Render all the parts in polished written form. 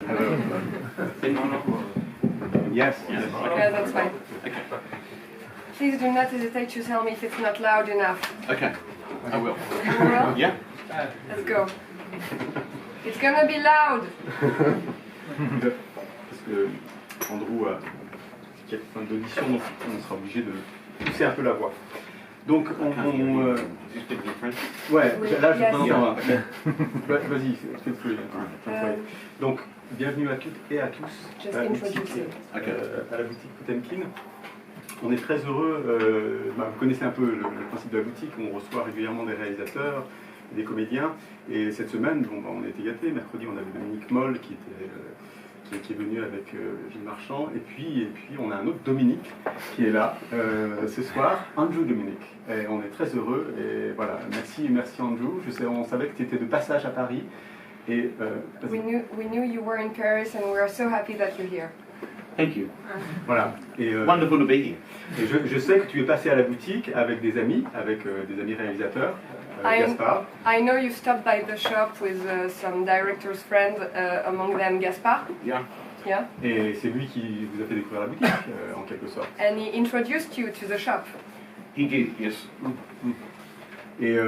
Hello. Yes. Yeah, that's fine. Okay. Please do not hesitate to tell me if it's not loud enough. Okay. I will. You will? Yeah. Let's go. It's gonna be loud. Parce que Andrew a quelques points d'audition, donc on sera obligé de pousser un peu la voix. Donc ouais, là je peux pas. Vas-y, fais le feu. Donc bienvenue à toutes et à tous à la boutique Potemkine. On est très heureux, vous connaissez un peu le principe de la boutique, on reçoit régulièrement des réalisateurs, des comédiens, et cette semaine, on a été gâtés. Mercredi on avait Dominique Moll qui est venu avec Gilles Marchand, et puis on a un autre Dominique qui est là ce soir, Andrew Dominik, et on est très heureux, et voilà, merci Andrew. On savait que tu étais de passage à Paris, et we knew you were in Paris and we are so happy that you're here. Thank you. Voilà. Et, Wonderful to be here. Et je sais que tu es passé à la boutique avec des amis réalisateurs, Gaspard. I know you stopped by the shop with some director's friends, among them Gaspard. Yeah. Yeah. Et c'est lui qui vous a fait découvrir la boutique, en quelque sorte. And he introduced you to the shop. He did, yes. Et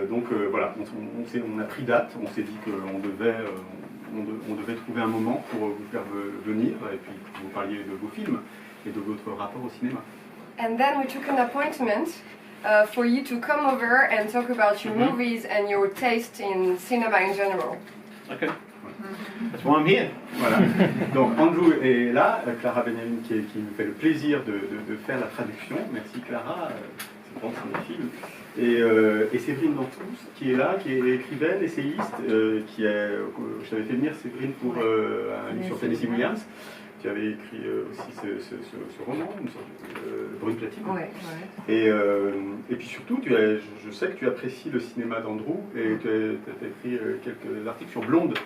donc voilà, on a pris date, on s'est dit qu'on devait trouver un moment pour vous faire venir et puis que vous parliez de vos films et de votre rapport au cinéma. And then we took an appointment for you to come over and talk about your movies and your taste in cinema in general. Okay. That's why I'm here. Voilà. Donc Andrew est là, Clara Benjamin qui nous fait le plaisir de faire la traduction. Merci Clara, c'est bon, c'est mes films. Et Séverine Danflous qui est là, qui est écrivaine, essayiste, je t'avais fait venir Séverine pour un livre sur Tennessee Williams. Tu avais écrit aussi ce roman, Brune Platine. Ouais. Et puis surtout, je sais que tu apprécies le cinéma d'Andrew et tu as écrit quelques articles sur Blonde,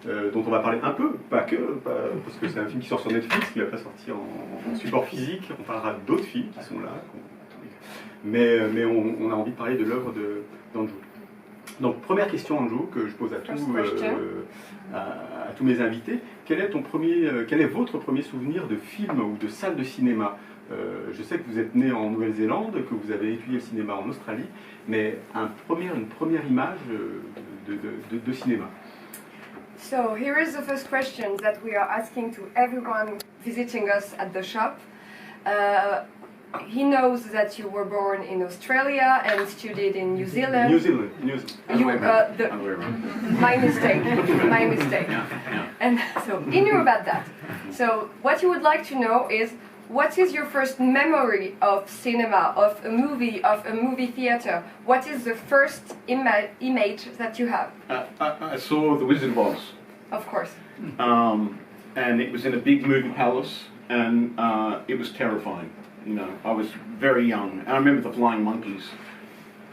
dont on va parler un peu, parce que c'est un film qui sort sur Netflix, qui va pas sortir en support physique. On parlera d'autres films qui sont là. Mais on a envie de parler de l'œuvre d'Andrew. Donc première question, Andrew, que je pose à tous mes invités. Quel est votre premier souvenir de film ou de salle de cinéma? Je sais que vous êtes né en Nouvelle-Zélande, que vous avez étudié le cinéma en Australie, mais une première image de cinéma. So here is the first question that we are asking to everyone visiting us at the shop. He knows that you were born in Australia and studied in New Zealand. New Zealand. My mistake. Yeah. And so he knew about that. So what you would like to know is, what is your first memory of cinema, of a movie theater? What is the first image that you have? I saw The Wizard of Oz. Of course. And it was in a big movie palace, and it was terrifying. You know, I was very young. I remember the flying monkeys,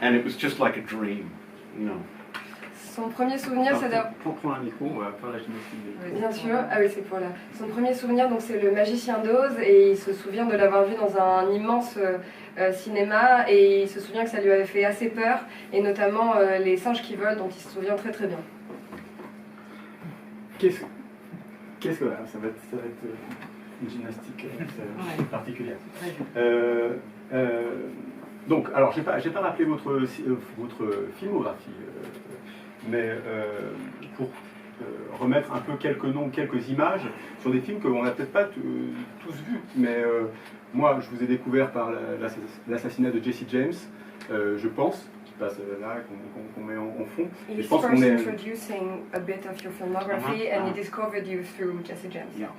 and it was just like a dream, you know. Son premier souvenir, c'est Pour prendre un micro, on va faire la gymnastique. Bien sûr, ah oui, c'est pour là. Son premier souvenir, donc c'est le Magicien d'Oz, et il se souvient de l'avoir vu dans un immense cinéma, et il se souvient que ça lui avait fait assez peur, et notamment les singes qui volent, dont il se souvient très très bien. Qu'est-ce que ça va être une gymnastique particulière. Donc, alors, j'ai pas rappelé votre filmographie, mais pour remettre un peu quelques noms, quelques images sur des films qu'on n'a peut-être pas tous vus, mais moi, je vous ai découvert par l'assassinat de Jesse James, je pense, qui passe là, qu'on met en fond. Et je pense qu'on est introducing a bit of your filmography and he discovered you through Jesse James. Yeah.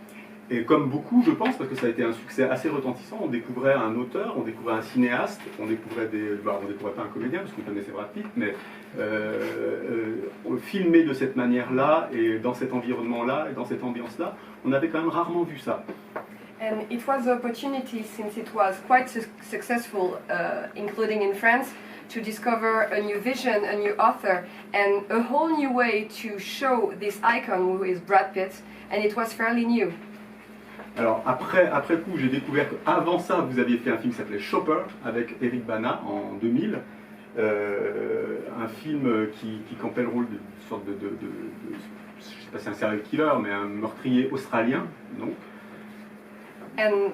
Et comme beaucoup, je pense, parce que ça a été un succès assez retentissant, on découvrait un auteur, on découvrait un cinéaste, on découvrait on découvrait pas un comédien, parce qu'on connaissait Brad Pitt, mais filmé de cette manière-là, et dans cet environnement-là, et dans cette ambiance-là, on avait quand même rarement vu ça. And it was an opportunity, since it was quite successful, including in France, to discover a new vision, a new author, and a whole new way to show this icon who is Brad Pitt, and it was fairly new. Alors après coup, j'ai découvert qu'avant ça, vous aviez fait un film qui s'appelait Chopper avec Eric Bana en 2000, un film qui campait le rôle d'une sorte de sais pas si c'est un serial killer, mais un meurtrier australien, donc. And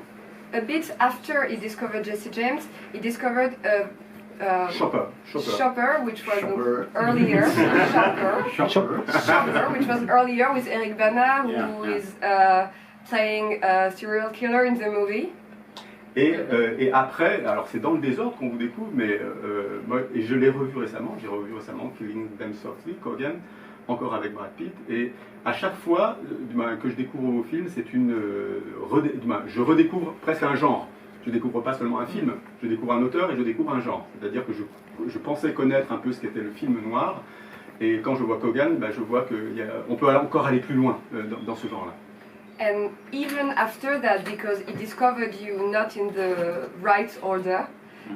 a bit after he discovered Jesse James, he discovered a Shopper, which was earlier. Shopper, which was earlier with Eric Bana, who is playing a serial killer in the movie. Et après, alors c'est dans le désordre qu'on vous découvre, mais moi, et je l'ai revu récemment, Killing Them Softly, Kogan, encore avec Brad Pitt, et à chaque fois que je découvre vos films, c'est je redécouvre presque un genre. Je découvre pas seulement un film, je découvre un auteur et je découvre un genre. C'est-à-dire que je pensais connaître un peu ce qu'était le film noir, et quand je vois Kogan, je vois qu'on peut encore aller plus loin dans ce genre-là. And even after that, because he discovered you not in the right order,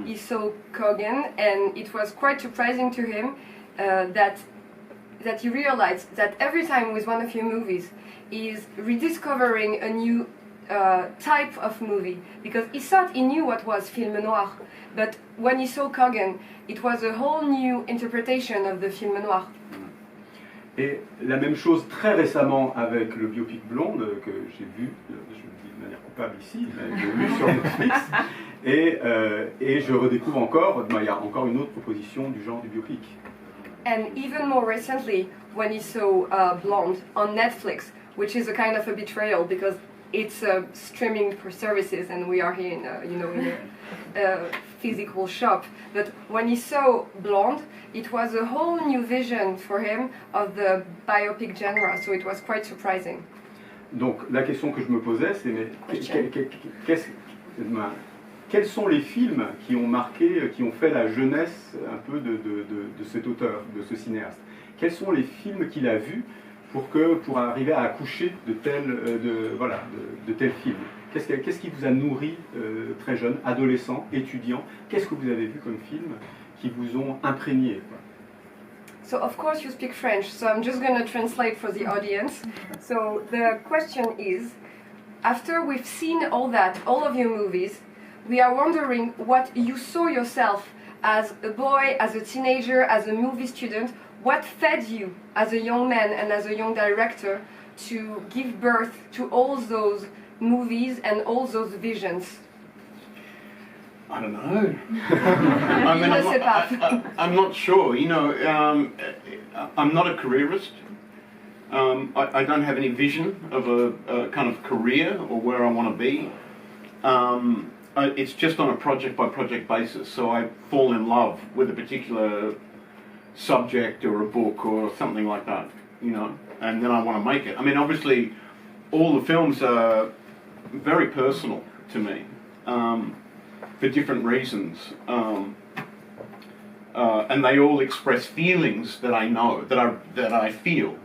he saw Kogan, and it was quite surprising to him that he realized that every time with one of your movies, he's rediscovering a new type of movie, because he thought he knew what was film noir, but when he saw Kogan, it was a whole new interpretation of the film noir. Et la même chose très récemment avec le biopic Blonde que j'ai vu, je le dis de manière coupable ici, mais je l'ai vu sur Netflix, et je redécouvre encore, il y a encore une autre proposition du genre du biopic. And even more recently, when he saw Blonde on Netflix, which is a kind of a betrayal because it's streaming for services, and we are here in a physical shop. But when he saw Blonde, it was a whole new vision for him of the biopic genre. So it was quite surprising. Donc la question que je me posais, c'est quels sont les films qui ont marqué, qui ont fait la jeunesse un peu de cet auteur, de ce cinéaste? Quels sont les films qu'il a vus pour arriver à accoucher de tels films? Qu'est-ce qui vous a nourri très jeune, adolescent, étudiant? Qu'est-ce que vous avez vu comme film qui vous ont imprégné, quoi? So of course you speak French, so I'm just going to translate for the audience. So the question is, after we've seen all of your movies, we are wondering what you saw yourself as a boy, as a teenager, as a movie student. What fed you as a young man and as a young director to give birth to all those movies and all those visions? I don't know. I'm not sure. I'm not a careerist. I don't have any vision of a kind of career or where I want to be. It's just on a project-by-project basis. So I fall in love with a particular subject or a book or something like that, and then I want to make it. I mean, obviously, all the films are very personal to me, for different reasons, and they all express feelings that I know, that I feel,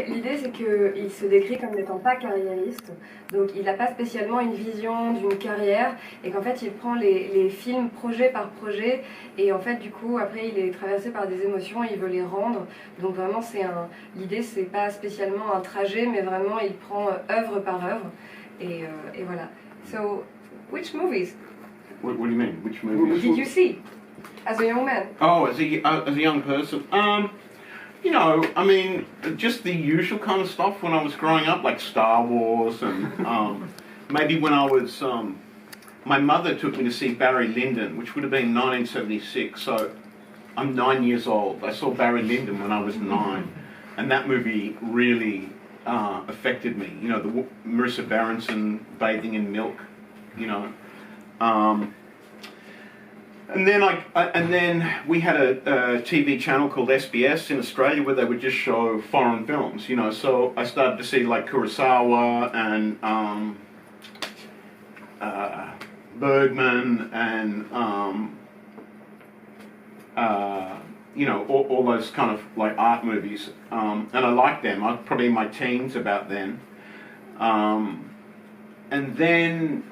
L'idée c'est qu'il se décrit comme n'étant pas carriériste, donc il n'a pas spécialement une vision d'une carrière, et qu'en fait il prend les films projet par projet, et en fait du coup après il est traversé par des émotions et il veut les rendre, donc vraiment l'idée c'est pas spécialement un trajet, mais vraiment il prend œuvre par œuvre, et voilà. So, which movies? What do you mean? Which movies? Did you see as a young man? Oh, as a young person? I mean, just the usual kind of stuff when I was growing up, like Star Wars, and maybe when I was, my mother took me to see Barry Lyndon, which would have been 1976, so I'm 9 years old. I saw Barry Lyndon when I was 9, and that movie really affected me. The Marissa Berenson bathing in milk, And then we had a TV channel called SBS in Australia where they would just show foreign films, So I started to see like Kurosawa and Bergman and all those kind of like art movies, and I liked them. I was probably in my teens about then, and then.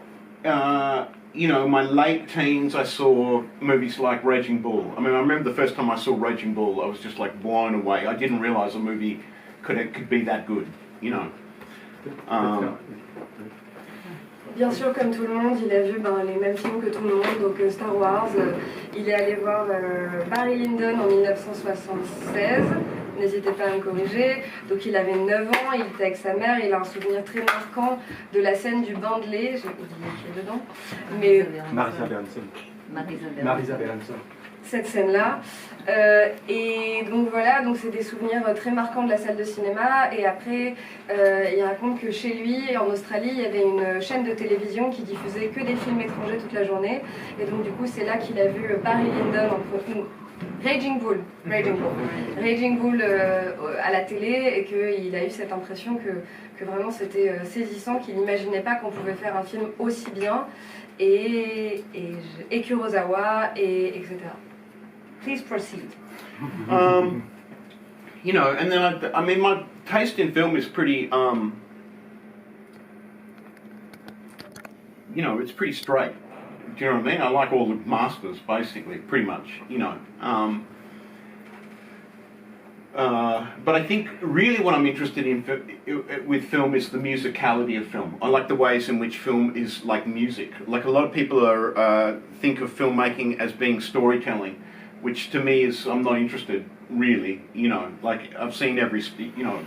My late teens, I saw movies like Raging Bull. I mean, I remember the first time I saw Raging Bull, I was just like blown away. I didn't realise a movie could be that good, Bien sûr, comme tout le monde, il a vu les mêmes films que tout le monde, donc Star Wars. Il est allé voir Barry Lyndon en 1976. N'hésitez pas à me corriger. Donc il avait 9 ans, il était avec sa mère, il a un souvenir très marquant de la scène du bain de lait, j'ai oublié qui est dedans. Mais Marisa Berenson. Marisa Berenson. Cette scène-là. Et donc voilà, donc c'est des souvenirs très marquants de la salle de cinéma. Et après, il raconte que chez lui, en Australie, il y avait une chaîne de télévision qui diffusait que des films étrangers toute la journée. Et donc du coup, c'est là qu'il a vu Barry Lyndon Raging Bull à la télé, et qu'il a eu cette impression que vraiment c'était saisissant, qu'il n'imaginait pas qu'on pouvait faire un film aussi bien, et Kurosawa, etc. Please proceed. You know, and then I mean, my taste in film is pretty, you know, it's pretty straight. Do you know what I mean? I like all the masters, basically, pretty much, you know. But I think really what I'm interested in with film is the musicality of film. I like the ways in which film is like music. Like a lot of people think of filmmaking as being storytelling, which to me is, I'm not interested really, you know. Like I've seen you know,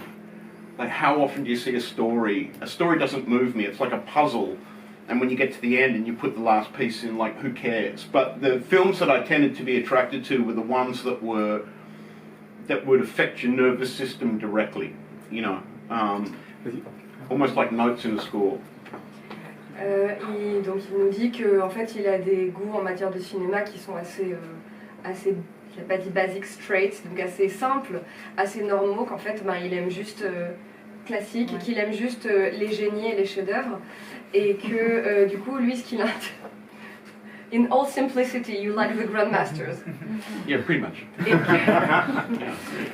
like how often do you see a story? A story doesn't move me, it's like a puzzle. And when you get to the end and you put the last piece in, like, who cares? But the films that I tended to be attracted to were the ones that would affect your nervous system directly, you know, almost like notes in a score. Donc il nous dit qu'en fait il a des goûts en matière de cinéma qui sont assez il n'a pas dit basic straight, donc assez simples, assez normaux, qu'en fait il aime juste classique, et qu'il aime juste les génies et les chefs-d'œuvre, et que du coup lui ce qu'il a in all simplicity you like the grandmasters. Yeah, pretty much.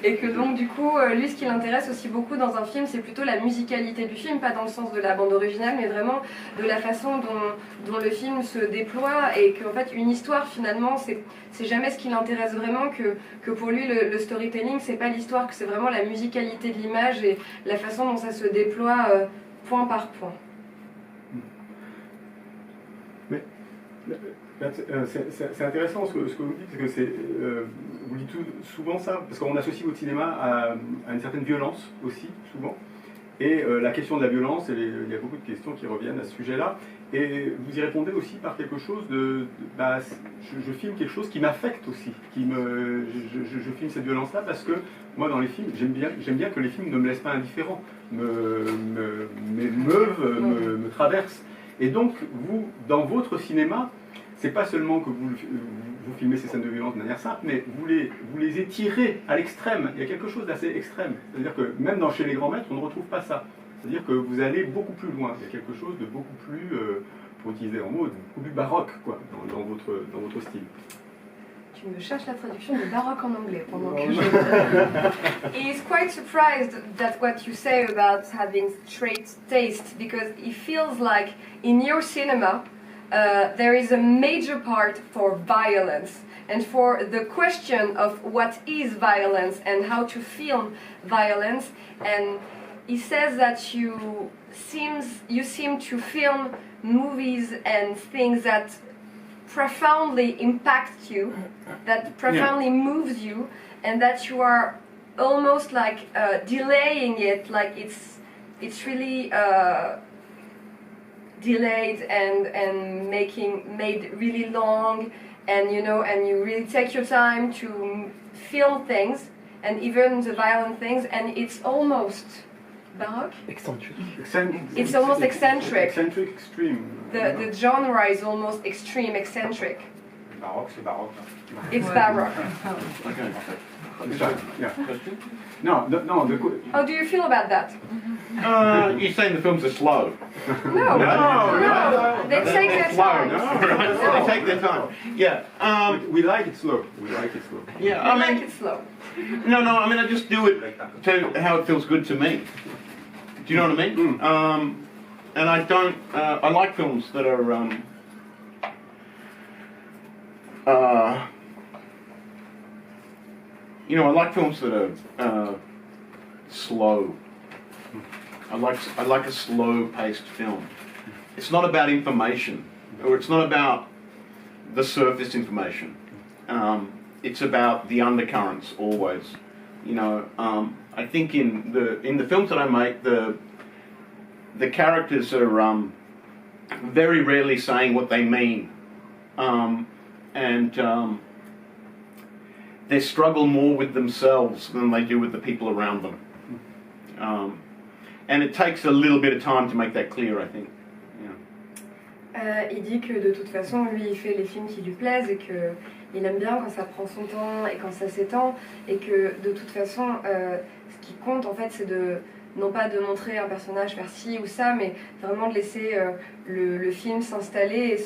Et que donc du coup lui ce qui l'intéresse aussi beaucoup dans un film, c'est plutôt la musicalité du film, pas dans le sens de la bande originale, mais vraiment de la façon dont le film se déploie, et qu'en fait une histoire finalement c'est jamais ce qui l'intéresse vraiment, que pour lui le storytelling c'est pas l'histoire, que c'est vraiment la musicalité de l'image et la façon dont ça se déploie point par point. C'est intéressant ce que vous dites, parce que vous dites souvent ça, parce qu'on associe votre cinéma à une certaine violence aussi, souvent. Et la question de la violence, il y a beaucoup de questions qui reviennent à ce sujet-là. Et vous y répondez aussi par quelque chose je filme quelque chose qui m'affecte aussi. Je filme cette violence-là parce que moi, dans les films, j'aime bien que les films ne me laissent pas indifférent, m'émeuvent, me traversent. Et donc, vous, dans votre cinéma, c'est pas seulement que vous filmez ces scènes de violence de manière simple, mais vous les étirez à l'extrême. Il y a quelque chose d'assez extrême. C'est-à-dire que même chez les grands maîtres, on ne retrouve pas ça. C'est-à-dire que vous allez beaucoup plus loin. Il y a quelque chose de beaucoup plus, pour utiliser un mot, beaucoup plus baroque, quoi, dans votre style. Tu me cherches la traduction de baroque en anglais pendant que je... He is quite surprised that what you say about having straight taste, because he feels like in your cinema there is a major part for violence and for the question of what is violence and how to film violence. And he says that you seem to film movies and things that profoundly impact you, that profoundly moves you, and that you are almost like delaying it, like it's really delayed and made really long, and and you really take your time to film things, and even the violent things, and it's almost baroque. Eccentric. It's almost eccentric. Eccentric, extreme. The genre is almost extreme, eccentric. Baroque, c'est baroque. It's baroque. Okay. Yeah. No. How do you feel about that? You're saying the films are slow. No. They take their time. They take their time. Yeah. We like it slow. Yeah. I like it slow. No. I mean, I just do it to how it feels good to me. Do you know what I mean? And I don't. I like films that are. I like films that are slow. I like a slow-paced film. it's not about information, or it's not about the surface information. It's about the undercurrents always. You know, I think in the films that I make, the characters are very rarely saying what they mean, and they struggle more with themselves than they do with the people around them. And it takes a little bit of time to make that clear, I think. Il dit que de toute façon, lui, il fait les films qui lui plaisent et qu'il aime bien quand ça prend son temps et quand ça s'étend, et que de toute façon, ce qui compte en fait, c'est non pas de montrer un personnage faire ci ou ça, mais vraiment de laisser le film s'installer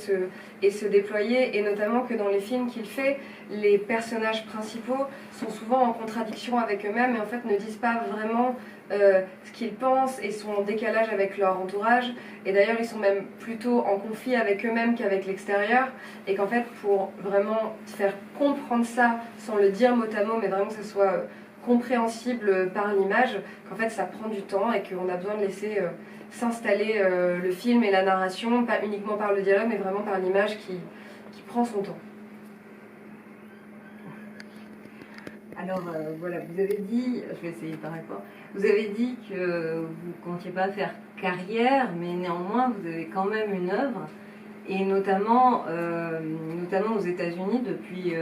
et se déployer, et notamment que dans les films qu'il fait, les personnages principaux sont souvent en contradiction avec eux-mêmes et en fait ne disent pas vraiment ce qu'ils pensent et sont en décalage avec leur entourage, et d'ailleurs ils sont même plutôt en conflit avec eux-mêmes qu'avec l'extérieur, et qu'en fait pour vraiment faire comprendre ça sans le dire mot à mot, mais vraiment que ça soit compréhensible par l'image, qu'en fait ça prend du temps et qu'on a besoin de laisser s'installer le film et la narration, pas uniquement par le dialogue mais vraiment par l'image qui prend son temps. Alors voilà, vous avez dit, je vais essayer par rapport, vous avez dit que vous ne comptiez pas faire carrière, mais néanmoins vous avez quand même une œuvre, et notamment aux États-Unis depuis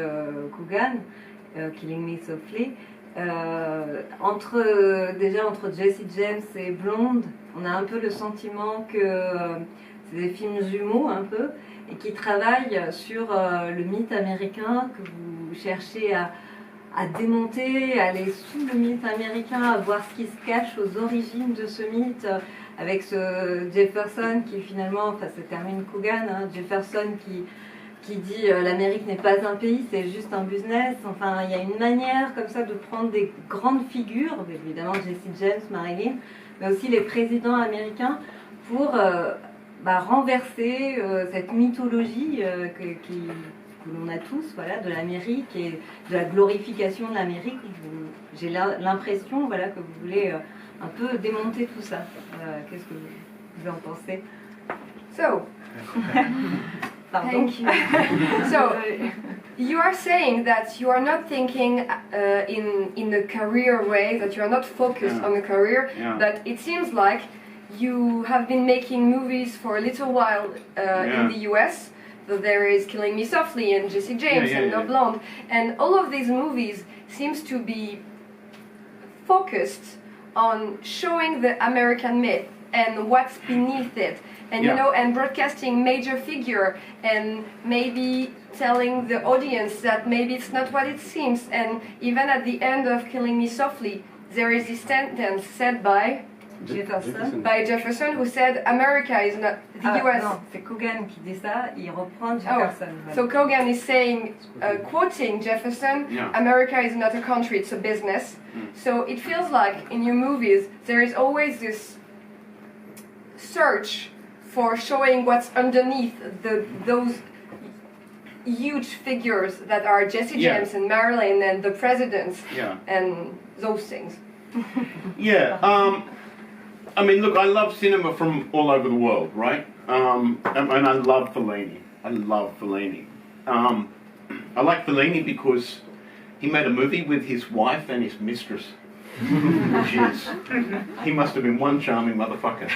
Coogan, Killing Me Softly. Entre Jesse James et Blonde, on a un peu le sentiment que c'est des films jumeaux un peu, et qui travaillent sur le mythe américain, que vous cherchez à démonter, à aller sous le mythe américain, à voir ce qui se cache aux origines de ce mythe, avec ce Jefferson qui finalement, enfin ça termine Coogan, hein, Jefferson qui dit l'Amérique n'est pas un pays, c'est juste un business. Enfin, il y a une manière comme ça de prendre des grandes figures, évidemment Jesse James, Marilyn, mais aussi les présidents américains, pour renverser cette mythologie que l'on a tous, voilà, de l'Amérique et de la glorification de l'Amérique. J'ai l'impression, voilà, que vous voulez un peu démonter tout ça. Qu'est-ce que vous en pensez? Thank you. So, you are saying that you are not thinking in a career way, that you are not focused on a career, but it seems like you have been making movies for a little while in the US. So there is Killing Me Softly and Jesse James and No Blonde, and all of these movies seems to be focused on showing the American myth and what's beneath it, and you know, and broadcasting major figure, and maybe telling the audience that maybe it's not what it seems. And even at the end of Killing Me Softly, there is this sentence said by Jefferson, who said America is not the US. Non, c'est Coogan qui dit ça, il reprend Jefferson. Oh. So Coogan is saying, quoting Jefferson, America is not a country, it's a business. So it feels like in your movies there is always this search for showing what's underneath those huge figures that are Jesse James and Marilyn and the presidents and those things. I mean, look, I love cinema from all over the world, right? And I love Fellini. I like Fellini because he made a movie with his wife and his mistress. He must have been one charming motherfucker.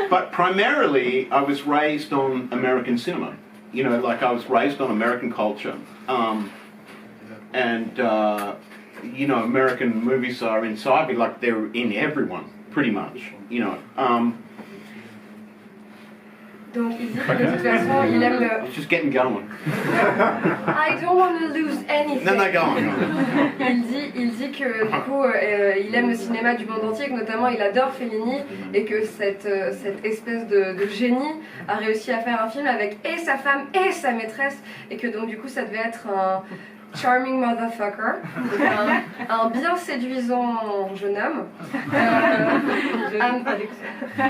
But primarily, I was raised on American cinema. You know, like I was raised on American culture. You know, American movies are inside me, like they're in everyone, pretty much, you know. Donc il dit que de toute façon il aime le... It's just getting going. I don't want to lose anything. No, go on. Il dit que du coup il aime le cinéma du monde entier, que notamment il adore Fellini, et que cette espèce de génie a réussi à faire un film avec et sa femme et sa maîtresse, et que donc du coup ça devait être un charming motherfucker, un bien séduisant jeune homme.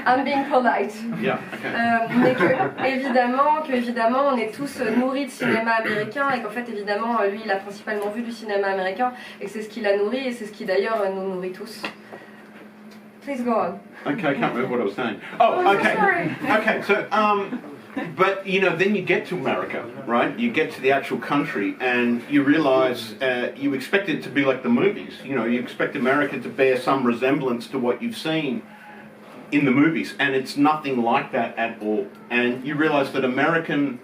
I'm being polite. Mais que évidemment on est tous nourris de cinéma américain, et qu'en fait évidemment lui il a principalement vu du cinéma américain, et que c'est ce qui l'a nourri, et c'est ce qui d'ailleurs nous nourrit tous. Please go on. Okay, I can't remember what I was saying. Oh, so okay. sorry. Okay, so, but, you know, then you get to America, right? You get to the actual country and you realize you expect it to be like the movies. You know, you expect America to bear some resemblance to what you've seen in the movies, and it's nothing like that at all. And you realize that American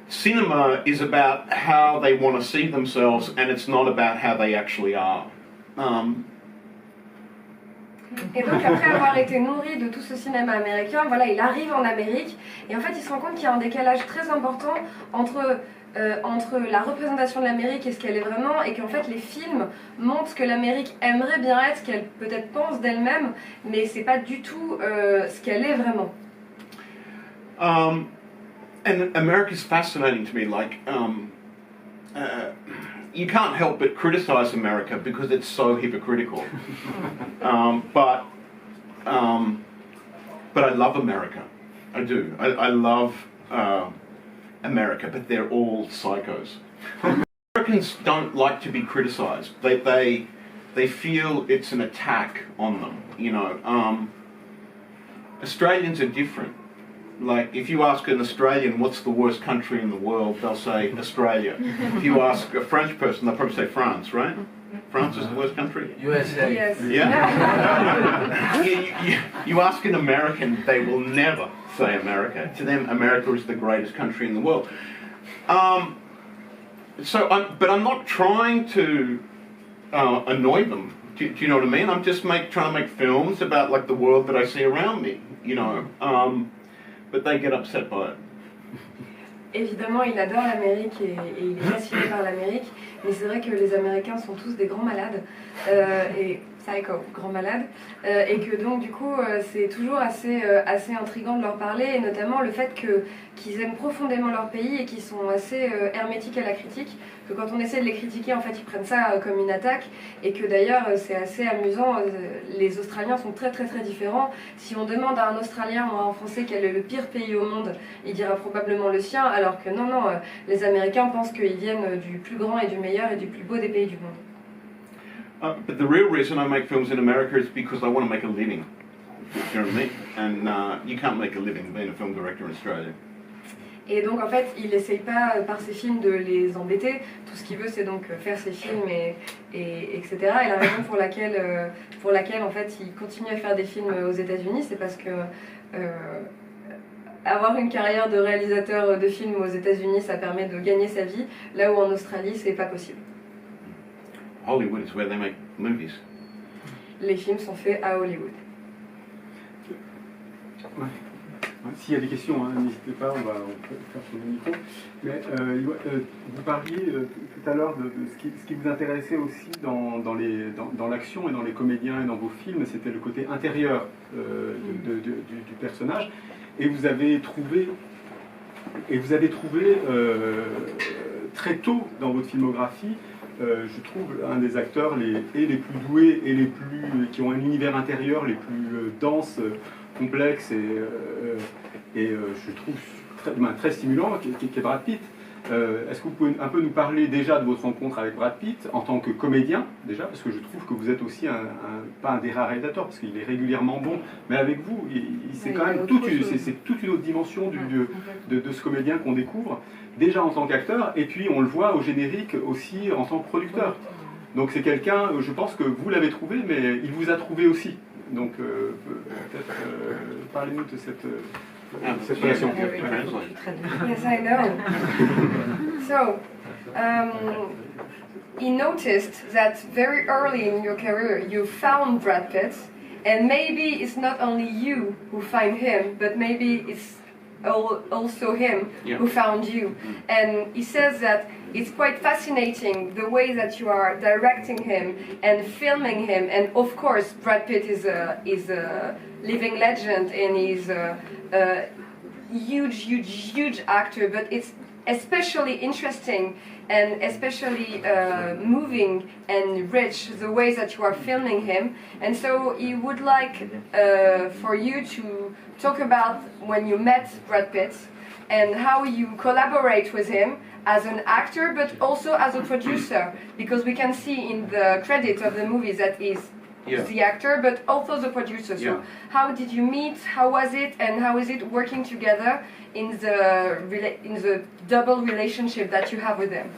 cinema is about how they want to see themselves, and it's not about how they actually are. Et donc après avoir été nourri de tout ce cinéma américain, voilà, il arrive en Amérique et en fait il se rend compte qu'il y a un décalage très important entre la représentation de l'Amérique et ce qu'elle est vraiment, et qu'en fait les films montrent ce que l'Amérique aimerait bien être, ce qu'elle peut-être pense d'elle-même, mais c'est pas du tout ce qu'elle est vraiment. And America's fascinating to me, like, you can't help but criticize America because it's so hypocritical. But I love America. I do. I love America, but they're all psychos. Americans don't like to be criticized. They feel it's an attack on them. You know, Australians are different. Like, if you ask an Australian what's the worst country in the world, they'll say Australia. If you ask a French person, they'll probably say France, right? France is the worst country? USA. Yes. Yeah. You ask an American, they will never say America. To them, America is the greatest country in the world. But I'm not trying to annoy them. Do you know what I mean? I'm just trying to make films about like the world that I see around me, you know. But they get upset by it. Évidemment, il adore l'Amérique et il est fasciné par l'Amérique, mais c'est vrai que les Américains sont tous des grands malades, et psycho, grands malades, et que donc du coup c'est toujours assez intriguant de leur parler, et notamment le fait qu'ils aiment profondément leur pays et qu'ils sont assez hermétiques à la critique, que quand on essaie de les critiquer, en fait ils prennent ça comme une attaque, et que d'ailleurs c'est assez amusant, les Australiens sont très très très différents. Si on demande à un Australien ou à un Français quel est le pire pays au monde, il dira probablement le sien, alors que non, les Américains pensent qu'ils viennent du plus grand et du meilleur et du plus beau des pays du monde. But the real reason I make films in America is because I want to make a living. You know what I mean? And you can't make a living being a film director in Australia. Et donc en fait, il n'essaye pas par ses films de les embêter. Tout ce qu'il veut, c'est donc faire ses films et etc. Et la raison pour laquelle en fait il continue à faire des films aux États-Unis, c'est parce que avoir une carrière de réalisateur de films aux États-Unis, ça permet de gagner sa vie, là où en Australie, c'est pas possible. Hollywood is where they make movies. Les films sont faits à Hollywood. Ouais. S'il y a des questions, hein, n'hésitez pas, on peut faire sur le micro. Mais vous parliez tout à l'heure de ce qui vous intéressait aussi dans l'action et dans les comédiens et dans vos films, c'était le côté intérieur du personnage. Et vous avez trouvé très tôt dans votre filmographie, je trouve, un des acteurs les plus doués et qui ont un univers intérieur les plus dense, complexe et je trouve très stimulant, qui est Brad Pitt. Est-ce que vous pouvez un peu nous parler déjà de votre rencontre avec Brad Pitt en tant que comédien, déjà, parce que je trouve que vous êtes aussi pas un des rares réalisateurs, parce qu'il est régulièrement bon, mais avec vous, c'est quand même toute une autre dimension de ce comédien qu'on découvre, déjà en tant qu'acteur, et puis on le voit au générique aussi en tant que producteur. Donc c'est quelqu'un, je pense que vous l'avez trouvé, mais il vous a trouvé aussi. Donc peut-être parlez-nous de cette relation. Yes, I know. So, he noticed that very early in your career you found Brad Pitt, and maybe it's not only you who find him, but maybe it's also him who found you. And he says that it's quite fascinating the way that you are directing him and filming him. And of course, Brad Pitt is a living legend, and he's a huge actor. But it's especially interesting and especially moving and rich the way that you are filming him. And so he would like for you to talk about when you met Brad Pitt and how you collaborate with him as an actor but also as a producer, because we can see in the credits of the movie that he's the actor, but also the producer. So how did you meet? How was it? And how is it working together in the double relationship that you have with them?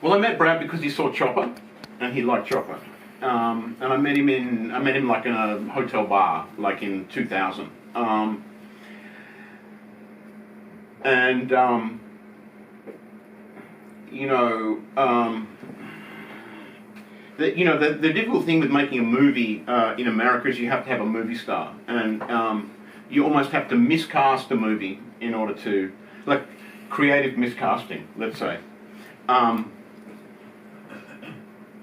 Well, I met Brad because he saw Chopper, and he liked Chopper. And I met him like in a hotel bar, like in 2000. The difficult thing with making a movie in America is you have to have a movie star, and you almost have to miscast a movie in order to, like, creative miscasting, let's say.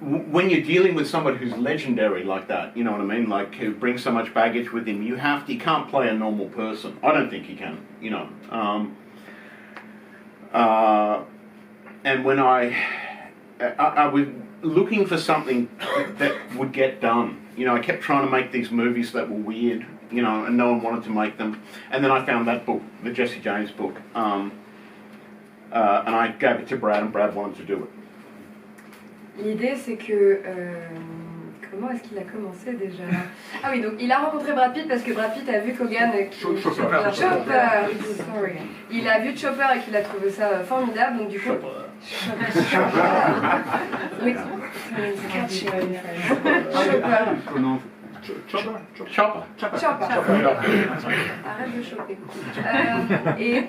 When you're dealing with somebody who's legendary like that, you know what I mean, like who brings so much baggage with him, you can't play a normal person. I don't think you can, you know. And when I was looking for something that would get done, you know, I kept trying to make these movies that were weird, you know, and no one wanted to make them. And then I found that book, the Jesse James book, and I gave it to Brad, and Brad wanted to do it. L'idée, c'est que... comment est-ce qu'il a commencé déjà? Ah oui, donc il a rencontré Brad Pitt parce que Brad Pitt a vu Kogan... Chopper. Sorry. Il a vu Chopper et qu'il a trouvé ça formidable, donc du coup... Chopper. Oui, c'est catchy. Chopper. Arrête de choper. Et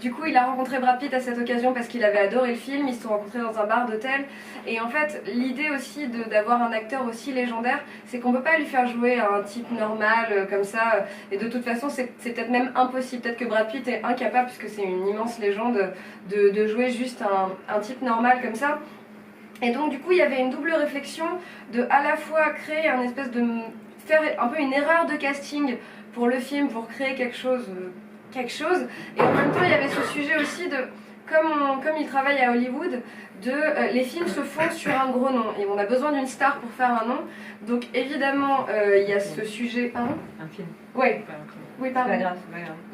du coup, il a rencontré Brad Pitt à cette occasion parce qu'il avait adoré le film. Ils se sont rencontrés dans un bar d'hôtel. Et en fait, l'idée aussi d'avoir un acteur aussi légendaire, c'est qu'on peut pas lui faire jouer un type normal comme ça. Et de toute façon, c'est peut-être même impossible. Peut-être que Brad Pitt est incapable, puisque c'est une immense légende, de jouer juste un type normal comme ça. Et donc du coup il y avait une double réflexion de à la fois créer un espèce de faire un peu une erreur de casting pour le film, pour créer quelque chose, et en même temps il y avait ce sujet aussi de comme il travaille à Hollywood, les films se font sur un gros nom et on a besoin d'une star pour faire un nom, donc évidemment il y a ce sujet. Pardon ? Un film. Ouais. Oui, pardon. C'est pas grave.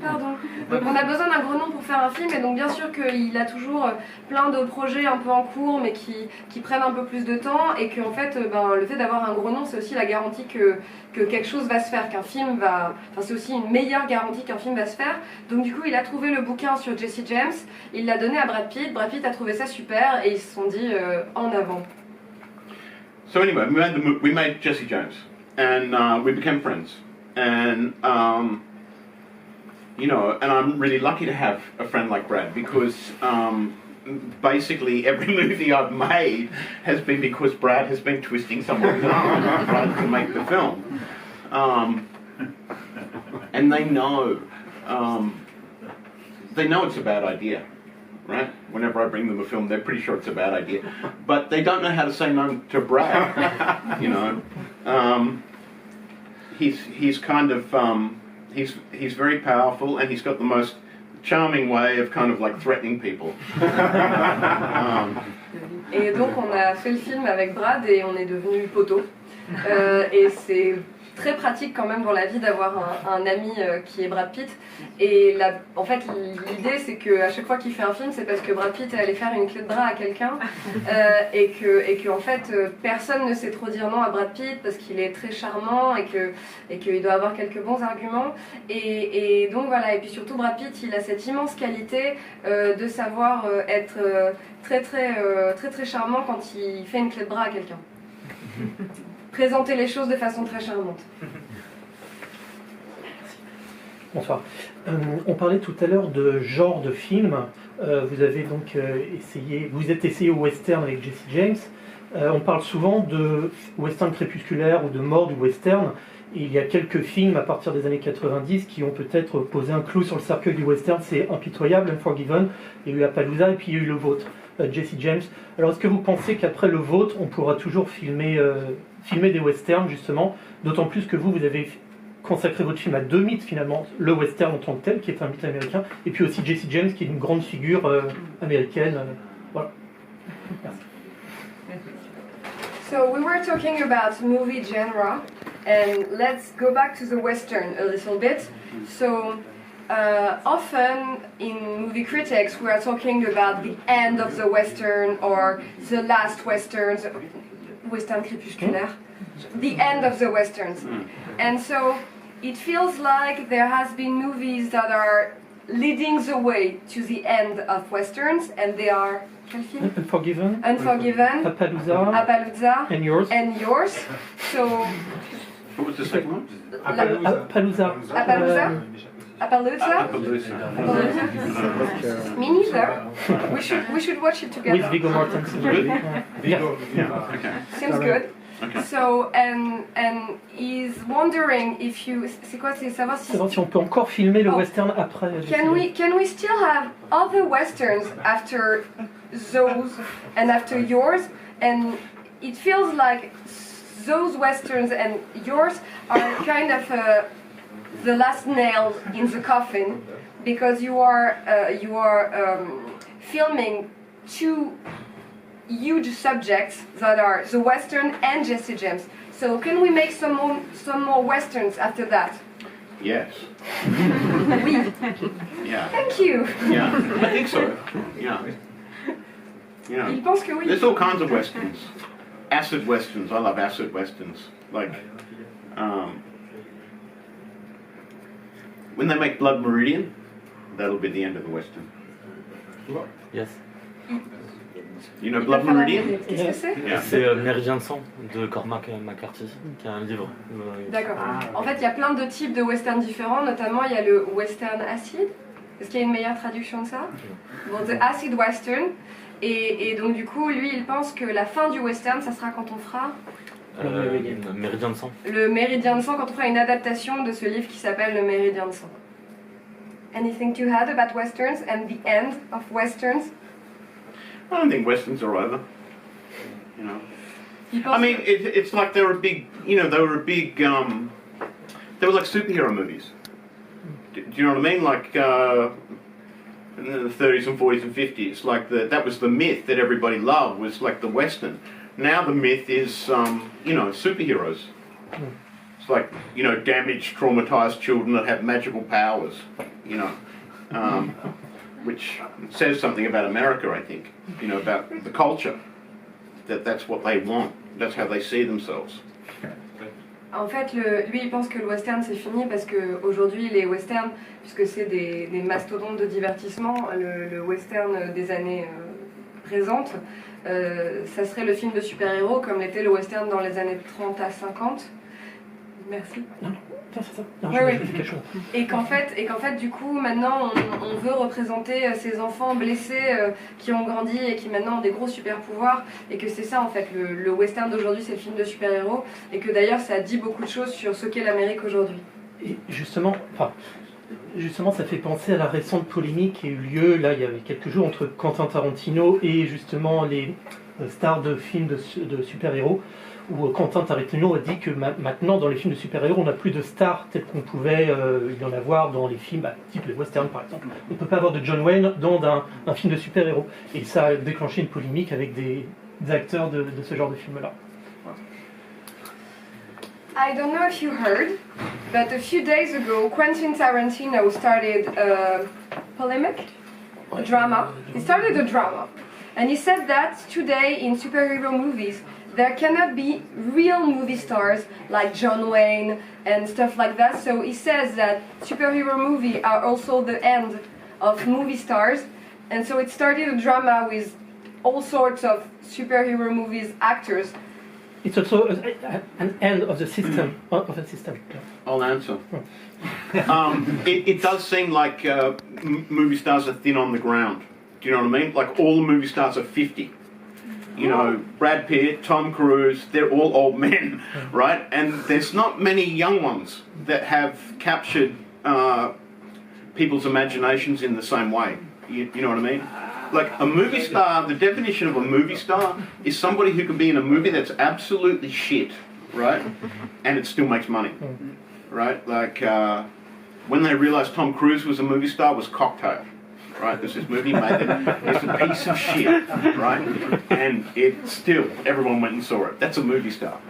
Pardon. Donc on a besoin d'un gros nom pour faire un film, et donc bien sûr qu'il a toujours plein de projets un peu en cours, mais qui prennent un peu plus de temps, et qu'en fait, le fait d'avoir un gros nom, c'est aussi la garantie que quelque chose va se faire, qu'un film va... Enfin, c'est aussi une meilleure garantie qu'un film va se faire. Donc du coup, il a trouvé le bouquin sur Jesse James, il l'a donné à Brad Pitt a trouvé ça super, et ils se sont dit en avant. So anyway, we made Jesse James, and we became friends, and you know, and I'm really lucky to have a friend like Brad, because basically every movie I've made has been because Brad has been twisting someone's arm trying to make the film. And they know it's a bad idea, right? Whenever I bring them a film, they're pretty sure it's a bad idea. But they don't know how to say no to Brad, you know. He's kind of... He's very powerful, and he's got the most charming way of kind of like threatening people. Et donc on a fait le film avec Brad et on est devenus poteaux. Et c'est très pratique quand même dans la vie d'avoir un ami qui est Brad Pitt. Et en fait l'idée c'est qu'à chaque fois qu'il fait un film, c'est parce que Brad Pitt est allé faire une clé de bras à quelqu'un, et que en fait personne ne sait trop dire non à Brad Pitt parce qu'il est très charmant et qu'il doit avoir quelques bons arguments. Et donc voilà, et puis surtout Brad Pitt il a cette immense qualité de savoir être très charmant quand il fait une clé de bras à quelqu'un. Présenter les choses de façon très charmante. Bonsoir. On parlait tout à l'heure de genre de film. Vous avez donc essayé au western avec Jesse James. On parle souvent de western crépusculaire ou de mort du western. Et il y a quelques films à partir des années 90 qui ont peut-être posé un clou sur le cercueil du western. C'est Impitoyable, Unforgiven, il y a eu Appaloosa et puis il y a eu le vôtre, Jesse James. Alors est-ce que vous pensez qu'après le vôtre, on pourra toujours filmer des westerns justement, d'autant plus que vous avez consacré votre film à deux mythes finalement, le western en tant que tel, qui est un mythe américain, et puis aussi Jesse James, qui est une grande figure américaine. Voilà. Merci. So we were talking about movie genre, and let's go back to the western a little bit. So often in movie critics we are talking about the end of the Western or the last Westerns, Western crépusculaire, the end of the Westerns. And so it feels like there has been movies that are leading the way to the end of Westerns, and they are Unforgiven, Appaloosa, and yours. So What was the second one? Appaloosa. Appaloosa? Me neither. We should watch it together. With Viggo Mortensen. Yeah. Okay. Seems good. Okay. So and he's wondering if you. C'est quoi? C'est savoir si. Savoir si on peut encore filmer le western après. Can we still have other westerns after those and after yours? And it feels like those westerns and yours are kind of the last nail in the coffin, because you are filming two huge subjects that are the western and Jesse James. So can we make some more westerns after that? Yes. Oui. Yeah. Thank you. Yeah. I think so. Yeah. Yeah. Il pense que oui. There's all kinds of westerns. Acid westerns. I love acid westerns. Like, when they make Blood Meridian, that'll be the end of the western. Yes. You know Blood Meridian? Qu'est-ce que c'est? Yeah. C'est Méridien de sang de Cormac McCarthy, qui est un livre. D'accord. En fait, il y a plein de types de westerns différents, notamment il y a le western acid. Est-ce qu'il y a une meilleure traduction de ça? Bon, the acid western. Et donc du coup, lui, il pense que la fin du western, ça sera quand on fera Méridien de sang. le Méridien de sang, quand on fera une adaptation de ce livre qui s'appelle Le Méridien de sang. Anything to add about westerns and the end of westerns? I don't think westerns are over. You know. Il pense I mean, it's like they were a big, they were like superhero movies. Do you know what I mean? Like in the 30s and 40s and 50s, like that was the myth that everybody loved, was like the western. Now the myth is, superheroes. It's like, damaged, traumatized children that have magical powers, which says something about America, I think, about the culture, that's what they want, that's how they see themselves. En fait, lui, il pense que le western c'est fini parce qu'aujourd'hui, les westerns, puisque c'est des mastodontes de divertissement, le western des années présentes, ça serait le film de super-héros comme l'était le western dans les années 30 à 50. Merci. Oui. Et qu'en fait, du coup, maintenant, on veut représenter ces enfants blessés qui ont grandi et qui maintenant ont des gros super-pouvoirs, et que c'est ça, en fait, le western d'aujourd'hui, c'est le film de super-héros, et que d'ailleurs, ça dit beaucoup de choses sur ce qu'est l'Amérique aujourd'hui. Et justement, ça fait penser à la récente polémique qui a eu lieu, là, il y avait quelques jours, entre Quentin Tarantino et justement les stars de films de super-héros, où Quentin Tarantino a dit que maintenant, dans les films de super-héros, on n'a plus de stars telles qu'on pouvait y en avoir dans les films, type les westerns par exemple. On ne peut pas avoir de John Wayne dans un film de super-héros. Et ça a déclenché une polémique avec des acteurs de ce genre de film-là. I don't know if you heard, but a few days ago, Quentin Tarantino started a polemic, a drama. He started a drama. And he said that today in superhero movies, there cannot be real movie stars like John Wayne and stuff like that. So he says that superhero movies are also the end of movie stars. And so it started a drama with all sorts of superhero movies actors. It's also an end of the system. I'll answer. It does seem like movie stars are thin on the ground. Do you know what I mean? Like all the movie stars are 50. Brad Pitt, Tom Cruise, they're all old men, right? And there's not many young ones that have captured people's imaginations in the same way. You know what I mean? Like a movie star, the definition of a movie star is somebody who can be in a movie that's absolutely shit, right? And it still makes money, right? Like when they realized Tom Cruise was a movie star was Cocktail. Right, there's this movie made that it's a piece of shit, right? And it still, everyone went and saw it. That's a movie star.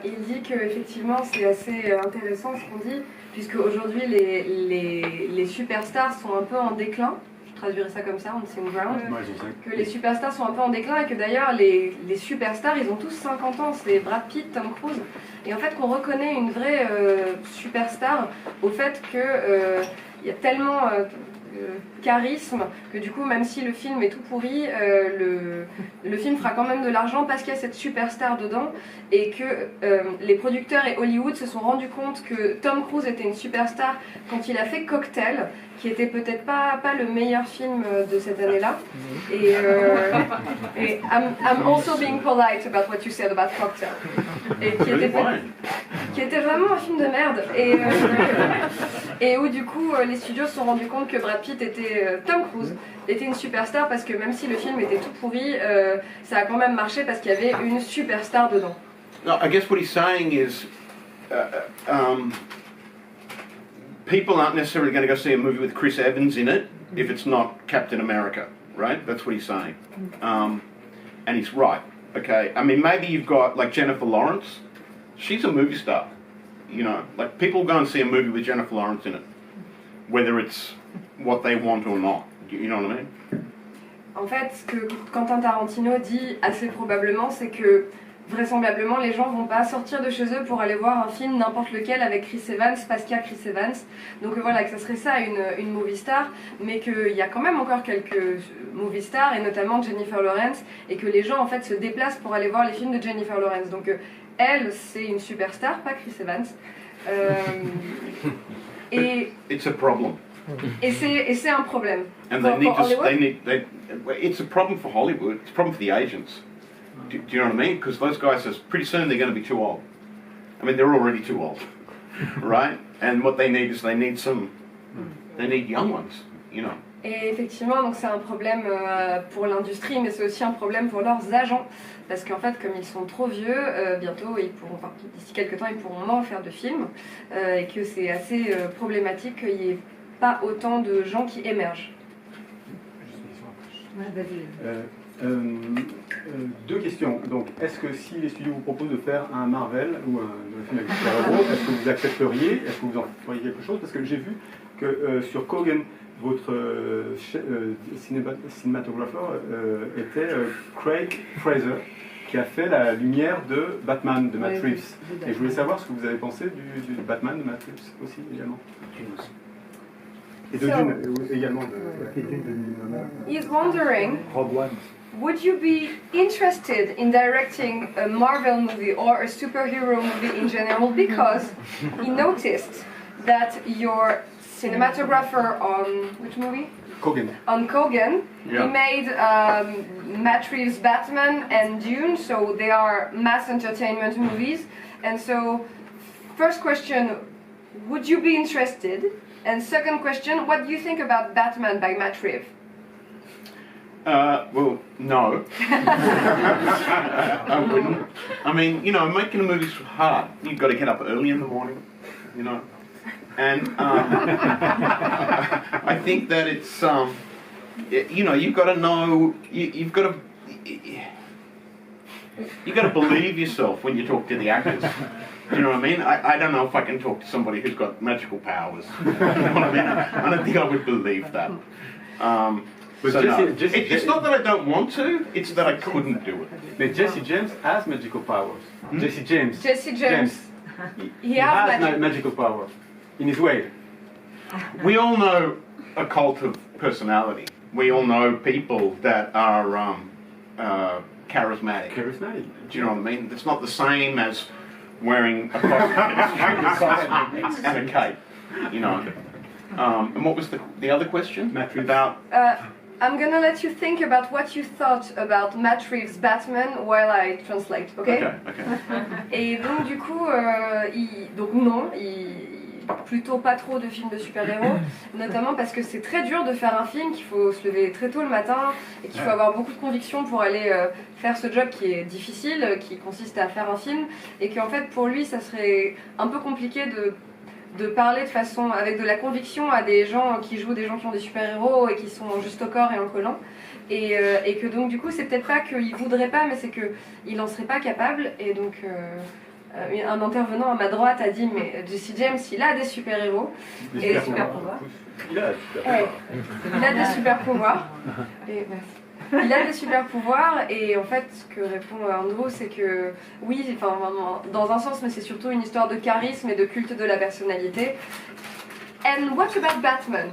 Il dit qu'effectivement c'est assez intéressant ce qu'on dit, puisque aujourd'hui les superstars sont un peu en déclin. Je traduirais ça comme ça, on unseen ground. Que les superstars sont un peu en déclin et que d'ailleurs les superstars ils ont tous 50 ans, c'est Brad Pitt, Tom Cruise. Et en fait qu'on reconnaît une vraie superstar au fait que il y a tellement charisme que du coup même si le film est tout pourri, le film fera quand même de l'argent parce qu'il y a cette superstar dedans et que les producteurs et Hollywood se sont rendus compte que Tom Cruise était une superstar quand il a fait Cocktail, qui était peut-être pas le meilleur film de cette année-là. Et I'm also being polite about what you said about Cocktail. Et qui était vraiment un film de merde. Et où du coup les studios se sont rendus compte que Brad Pitt était Tom Cruise était une superstar parce que même si le film était tout pourri, ça a quand même marché parce qu'il y avait une superstar dedans. No, I guess what he's saying is people aren't necessarily going to go see a movie with Chris Evans in it if it's not Captain America, right? That's what he's saying. And he's right, okay? I mean, maybe you've got, like, Jennifer Lawrence. She's a movie star, you know? Like, people go and see a movie with Jennifer Lawrence in it, whether it's what they want or not. You know what I mean? En fait, ce que Quentin Tarantino dit assez probablement, c'est que vraisemblablement les gens vont pas sortir de chez eux pour aller voir un film n'importe lequel avec Chris Evans parce qu'il y a Chris Evans. Donc voilà, que ça serait ça une movie star, mais qu'il y a quand même encore quelques movie stars et notamment Jennifer Lawrence et que les gens en fait se déplacent pour aller voir les films de Jennifer Lawrence. Donc elle, c'est une superstar, pas Chris Evans. Et it's a problem. Et c'est un problème. And it's a problem for Hollywood. It's a problem for the agents. Do you know what I mean? Because those guys are pretty soon they're going to be too old. I mean, they're already too old, right? And what they need is they need young ones, you know. Et effectivement, donc c'est un problème pour l'industrie, mais c'est aussi un problème pour leurs agents, parce qu'en fait, comme ils sont trop vieux, bientôt ils pourront, enfin, d'ici quelques temps, ils pourront moins faire de films, et que c'est assez problématique qu'il n'y ait pas autant de gens qui émergent. Deux questions. Donc, est-ce que si les studios vous proposent de faire un Marvel ou un film avec super-héros, est-ce que vous accepteriez? Est-ce que vous en feriez quelque chose? Parce que j'ai vu que sur Kogan, votre cinématographeur était Craig Fraser, qui a fait la lumière de Batman de Matt Reeves. Et je voulais savoir ce que vous avez pensé du Batman de Matt Reeves aussi, également. Et de Dune également. He's wondering, would you be interested in directing a Marvel movie or a superhero movie in general? Because he noticed that your cinematographer on which movie? Kogan. On Kogan, Yeah. he made Matt Reeves' Batman and Dune, so they are mass entertainment movies. And so, first question, would you be interested? And second question, what do you think about Batman by Matt Reeves? Well, no. I wouldn't. I mean, you know, making a movie's hard. You've got to get up early in the morning, you know. And I think that it's, you know, you've got to know, you've got to believe yourself when you talk to the actors. You know what I mean? I don't know if I can talk to somebody who's got magical powers. You know what I mean? I don't think I would believe that. But So Jesse, no. Jesse, It's not that I don't want to, it's that I couldn't do it. but Jesse James has magical powers. Jesse James. Jesse James. He has has magic. magical powers in his way. We all know a cult of personality. We all know people that are charismatic. Charismatic. Do you know what I mean? It's not the same as wearing a costume and a cape, you know. And what was the other question? Matt Reeves. About I'm gonna let you think about what you thought about Matt Reeves' Batman while I translate, okay? Okay. Et donc du coup, plutôt pas trop de films de super-héros, notamment parce que c'est très dur de faire un film, qu'il faut se lever très tôt le matin et qu'il faut avoir beaucoup de conviction pour aller faire ce job qui est difficile, qui consiste à faire un film, et qu'en fait pour lui ça serait un peu compliqué de parler de façon avec de la conviction à des gens qui jouent des gens qui ont des super-héros et qui sont juste au corps et en collant. Et que donc du coup c'est peut-être pas qu'il voudrait pas, mais c'est qu'il en serait pas capable, et donc un intervenant à ma droite a dit mais Jesse James il a des super-héros et des super-pouvoirs. Il a des super-pouvoirs. Il a des super-pouvoirs. Et merci. Il a des super-pouvoirs et en fait ce que répond Andrew c'est que oui, enfin dans un sens mais c'est surtout une histoire de charisme et de culte de la personnalité. And what about Batman?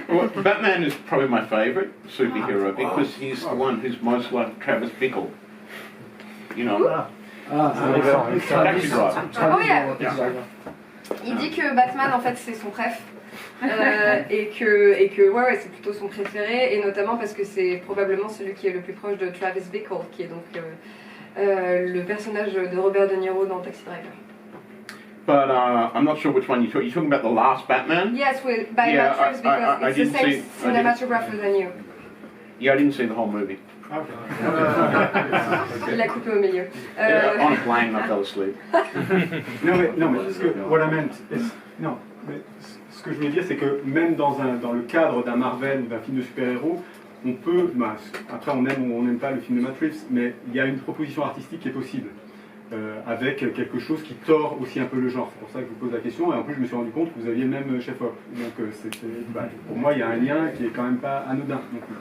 Well, Batman is probably my favourite superhero because he's the one who's most like Travis Bickle. You know? Taxi driver. Oh yeah. Il dit que Batman en fait c'est son préf. Et que ouais, c'est plutôt son préféré, et notamment parce que c'est probablement celui qui est le plus proche de Travis Bickle, qui est donc le personnage de Robert De Niro dans Taxi Driver. But I'm not sure which one you're talking. You're talking about the last Batman? Yes, by Matthews, because I it's the didn't same see- cinematographer than you. Yeah, I didn't see the whole movie. Il a coupé au milieu. On a plane, I fell asleep. Non, mais what I meant is, non, mais ce que je voulais dire, c'est que même dans le cadre d'un Marvel ou d'un film de super-héros, on peut, après on aime ou on n'aime pas le film de Matt Reeves, mais il y a une proposition artistique qui est possible, avec quelque chose qui tord aussi un peu le genre. C'est pour ça que je vous pose la question, et en plus je me suis rendu compte que vous aviez le même chef-op. Donc pour moi il y a un lien qui est quand même pas anodin non plus.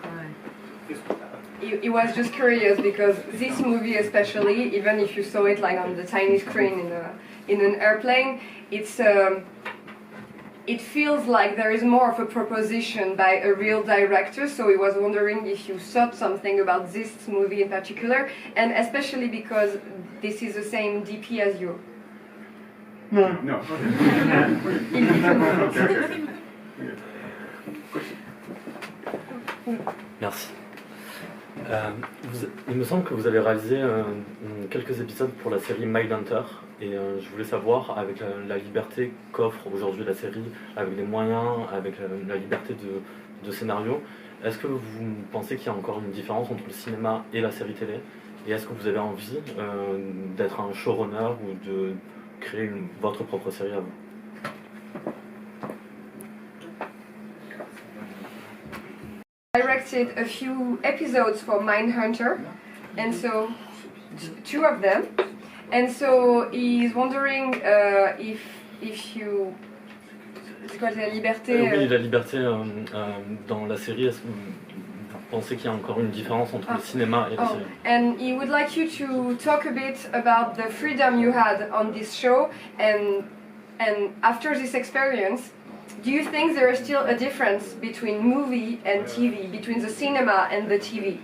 He was just curious because this movie, especially, even if you saw it like on the tiny screen in an airplane, it feels like there is more of a proposition by a real director. So he was wondering if you thought something about this movie in particular, and especially because this is the same DP as you. No. Il dit que non. Merci. Il me semble que vous avez réalisé quelques épisodes pour la série Mindhunter, et je voulais savoir, avec la liberté qu'offre aujourd'hui la série, avec les moyens, avec la liberté de scénario, est-ce que vous pensez qu'il y a encore une différence entre le cinéma et la série télé? Et est-ce que vous avez envie d'être un showrunner ou de créer votre propre série à vous? Directed a few episodes for Mindhunter, and so two of them, and so he's wondering if you. C'est quoi la liberté? Oui, la liberté dans la série. Est-ce que vous pensez qu'il y a encore une différence entre le cinéma et la série? And he would like you to talk a bit about the freedom you had on this show, and after this experience. Do you think there is still a difference between movie and TV, between the cinema and the TV?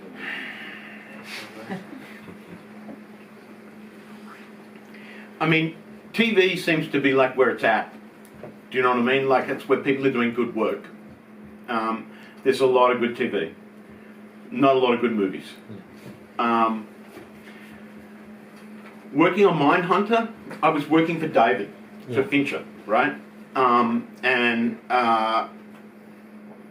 I mean, TV seems to be like where it's at. Do you know what I mean? Like it's where people are doing good work. There's a lot of good TV, not a lot of good movies. Working on Mindhunter, I was working for David, for Fincher, right? And I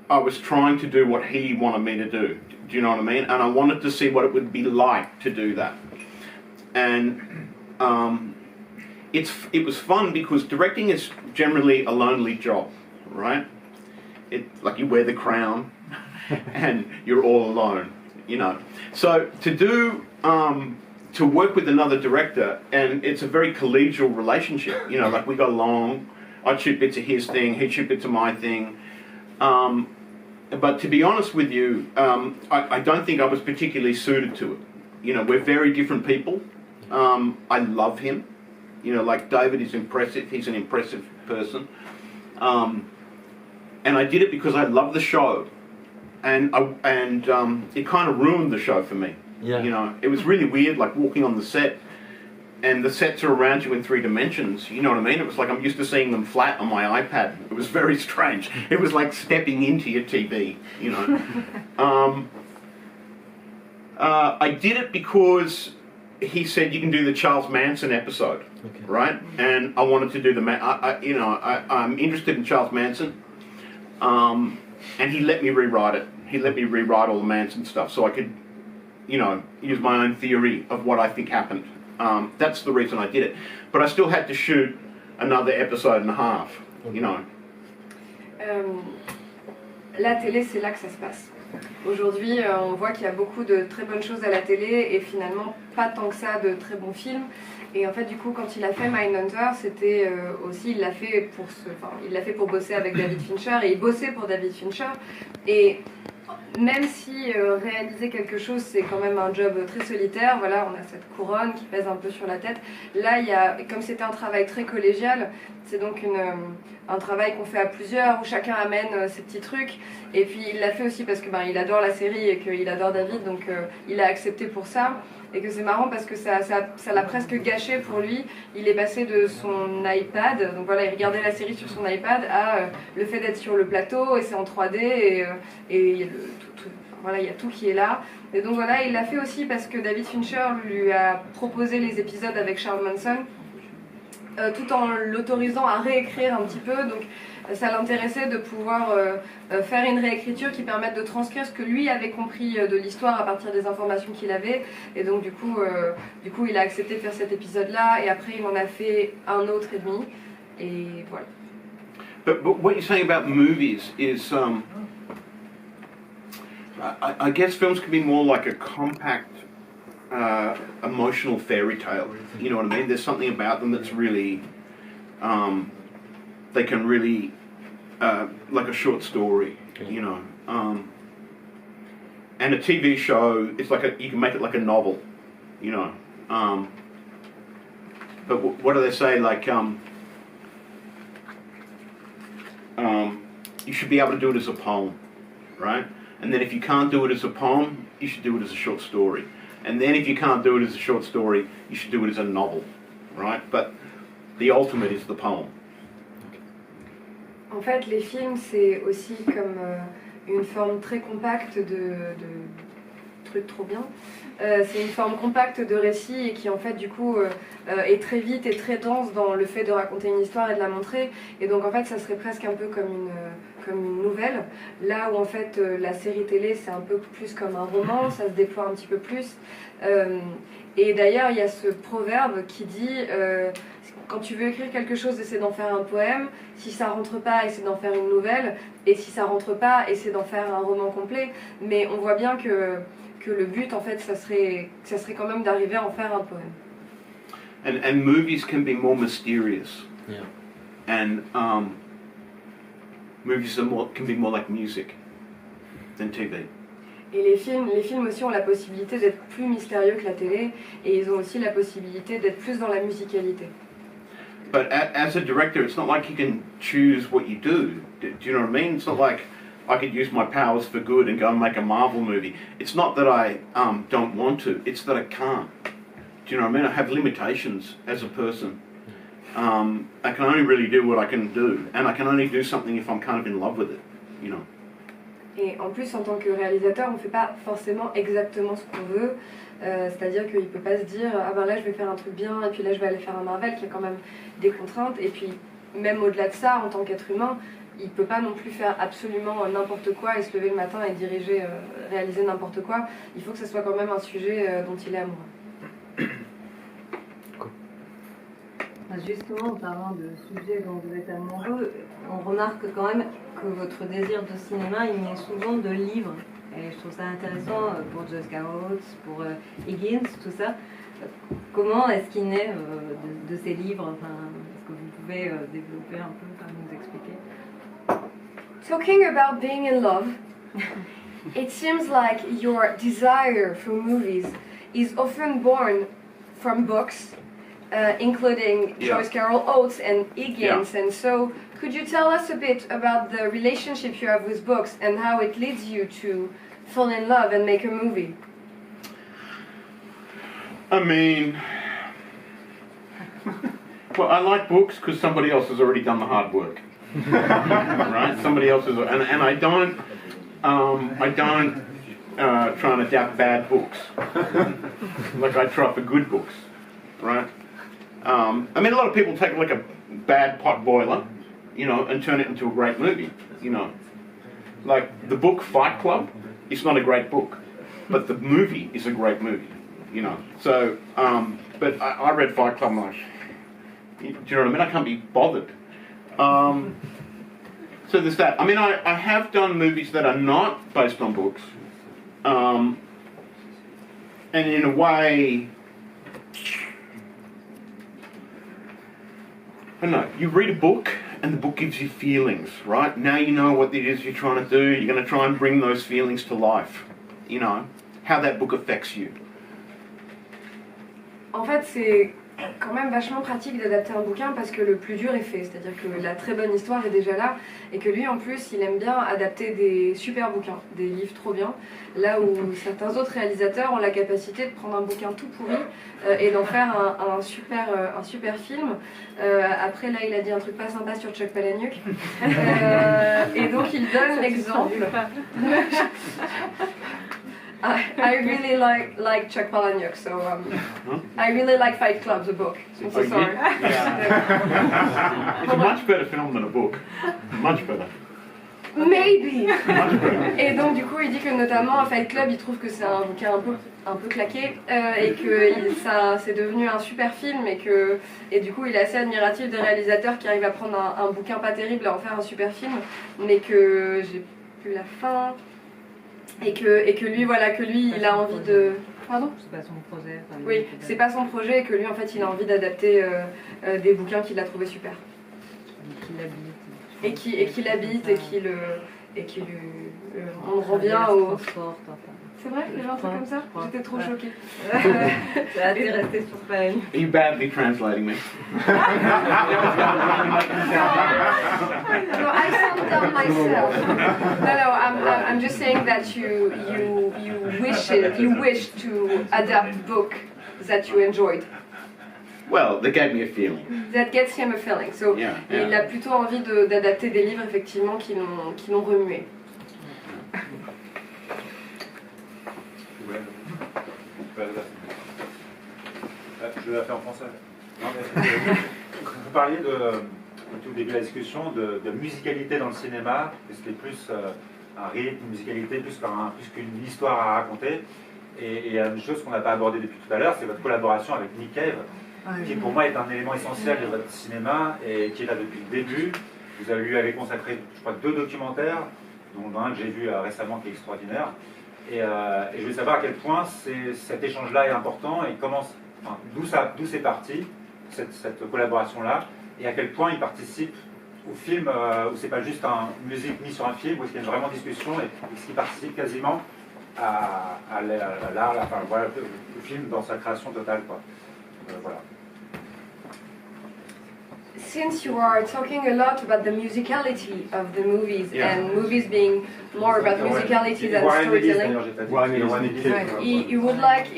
was trying to do what he wanted me to do. Do you know what I mean? And I wanted to see what it would be like to do that. And it was fun because directing is generally a lonely job, right? It's like you wear the crown and you're all alone, you know. So to work with another director, and it's a very collegial relationship, you know, like we got along. I'd shoot bits of his thing, he'd shoot bits of my thing. But to be honest with you, I don't think I was particularly suited to it. You know, we're very different people. I love him. You know, like David is impressive. He's an impressive person. And I did it because I love the show. And it kind of ruined the show for me. Yeah. You know, it was really weird, like walking on the set. And the sets are around you in 3 dimensions, you know what I mean? It was like I'm used to seeing them flat on my iPad. It was very strange. It was like stepping into your TV, you know. I did it because he said you can do the Charles Manson episode, right? And I wanted to do I'm interested in Charles Manson. And he let me rewrite it. He let me rewrite all the Manson stuff so I could, you know, use my own theory of what I think happened. That's the reason I did it. But I still had to shoot another episode and a half, you know. la télé, c'est là que ça se passe. Aujourd'hui, on voit qu'il y a beaucoup de très bonnes choses à la télé et finalement pas tant que ça de très bons films. Et en fait, du coup, quand il a fait Mindhunter, c'était aussi, il l'a fait pour bosser avec David Fincher et il bossait pour David Fincher. Et même si réaliser quelque chose, c'est quand même un job très solitaire, voilà, on a cette couronne qui pèse un peu sur la tête. Là, comme c'était un travail très collégial, c'est donc un travail qu'on fait à plusieurs, où chacun amène ses petits trucs. Et puis il l'a fait aussi parce que il adore la série et qu'il adore David, donc il a accepté pour ça. Et que c'est marrant parce que ça l'a presque gâché pour lui. Il est passé de son iPad, donc voilà, il regardait la série sur son iPad, à le fait d'être sur le plateau, et c'est en 3D, et voilà, il y a tout qui est là. Et donc voilà, il l'a fait aussi parce que David Fincher lui a proposé les épisodes avec Charles Manson, tout en l'autorisant à réécrire un petit peu. Donc ça l'intéressait de pouvoir faire une réécriture qui permette de transcrire ce que lui avait compris de l'histoire à partir des informations qu'il avait. Et donc du coup, il a accepté de faire cet épisode-là, et après il en a fait un autre et demi. Et voilà. But what you're saying about movies is, I guess films can be more like a compact, emotional fairy tale. You know what I mean? There's something about them that's really, they can really, like a short story, you know. And a TV show, it's like you can make it like a novel, you know. But what do they say? Like, you should be able to do it as a poem, right? And then if you can't do it as a poem, you should do it as a short story. And then if you can't do it as a short story, you should do it as a novel, right? But the ultimate is the poem. En fait, les films, c'est aussi comme une forme très compacte de trucs trop bien. C'est une forme compacte de récit et qui, en fait, du coup, est très vite et très dense dans le fait de raconter une histoire et de la montrer. Et donc, en fait, ça serait presque un peu comme une nouvelle. Là où, en fait, la série télé, c'est un peu plus comme un roman, ça se déploie un petit peu plus. Et d'ailleurs, il y a ce proverbe qui dit... quand tu veux écrire quelque chose, essaie d'en faire un poème. Si ça rentre pas, essaie d'en faire une nouvelle. Et si ça rentre pas, essaie d'en faire un roman complet. Mais on voit bien que le but, en fait, ça serait quand même d'arriver à en faire un poème. And movies can be more mysterious. Yeah. And movies can be more like music than TV. Et les films aussi ont la possibilité d'être plus mystérieux que la télé. Et ils ont aussi la possibilité d'être plus dans la musicalité. But as a director, it's not like you can choose what you do. Do you know what I mean? It's not like I could use my powers for good and go and make a Marvel movie. It's not that I don't want to, it's that I can't. Do you know what I mean? I have limitations as a person. I can only really do what I can do, and I can only do something if I'm kind of in love with it, you know. Et en plus, en tant que réalisateur, on ne fait pas forcément exactement ce qu'on veut. C'est-à-dire qu'il ne peut pas se dire « Ah ben là, je vais faire un truc bien, et puis là, je vais aller faire un Marvel », qui a quand même des contraintes. Et puis, même au-delà de ça, en tant qu'être humain, il ne peut pas non plus faire absolument n'importe quoi et se lever le matin et diriger, réaliser n'importe quoi. Il faut que ce soit quand même un sujet dont il est amoureux. Justement, en parlant de sujets dont vous êtes amoureux, on remarque quand même que votre désir de cinéma, il naît souvent de livres. Et je trouve ça intéressant pour Just Cause, pour Higgins, tout ça. Comment est-ce qu'il naît de ces livres? Est-ce que vous pouvez développer un peu, nous expliquer? Talking about being in love, it seems like your desire for movies is often born from books, including Joyce Carol Oates and Higgins. And so, could you tell us a bit about the relationship you have with books and how it leads you to fall in love and make a movie? I mean, well, I like books because somebody else has already done the hard work, right? Somebody else has, and I don't try and adapt bad books, like I try for good books, right? I mean, a lot of people take like a bad pot boiler, you know, and turn it into a great movie, you know. Like the book Fight Club, it's not a great book, but the movie is a great movie, you know. So, but I read Fight Club and do you know what I mean? I can't be bothered. So there's that. I mean, I have done movies that are not based on books. And in a way, I don't know, you read a book and the book gives you feelings, right? Now you know what it is you're trying to do. You're going to try and bring those feelings to life. You know, how that book affects you. En fait, c'est quand même vachement pratique d'adapter un bouquin parce que le plus dur est fait, c'est-à-dire que la très bonne histoire est déjà là et que lui en plus il aime bien adapter des super bouquins, des livres trop bien, là où certains autres réalisateurs ont la capacité de prendre un bouquin tout pourri et d'en faire un super film. Après là il a dit un truc pas sympa sur Chuck Palahniuk et donc il donne l'exemple. I really like Chuck Palahniuk, so I really like Fight Club, the book. I'm so sorry. Yeah. It's a much better film than a book. Much better. Maybe. Et donc du coup il dit que notamment Fight Club il trouve que c'est un bouquin un peu claqué et que c'est devenu un super film et du coup il est assez admiratif des réalisateurs qui arrivent à prendre un bouquin pas terrible et en faire un super film, mais que j'ai plus la fin. Et que lui, voilà, que lui, il a envie de... Pardon ? C'est pas son projet. Oui, c'est pas son projet et que lui, en fait, il a envie d'adapter des bouquins qu'il a trouvé super. Et qui l'habite et qui on revient au... C'est vrai, il y avait un truc comme ça? J'étais trop choquée. Ça a dû rester sur pareil. Are you badly translating me? No, I sound dumb myself. No, I'm just saying that you wish to adapt book that you enjoyed. Well, they gave me a feeling. That gets him a feeling. So, Yeah. Il a plutôt envie d'adapter des livres effectivement qui l'ont remué. Je vais la faire en français. Non, mais, vous parliez au tout début de la discussion de musicalité dans le cinéma, que c'était plus un rythme, une musicalité, plus qu'une histoire à raconter. Et il y a une chose qu'on n'a pas abordée depuis tout à l'heure, c'est votre collaboration avec Nick Cave, qui pour moi est un élément essentiel de votre cinéma et qui est là depuis le début. Vous lui avez consacré, je crois, 2 documentaires, dont un que j'ai vu récemment qui est extraordinaire. Et je veux savoir à quel point cet échange-là est important et d'où c'est parti, cette collaboration-là, et à quel point il participe au film, où c'est pas juste une musique mise sur un film, où il y a vraiment discussion et ce qui participe quasiment à l'art, enfin, voilà, le film dans sa création totale, quoi. Voilà. Since you are talking a lot about the musicality of the movies and movies being more about musicality than storytelling, he would like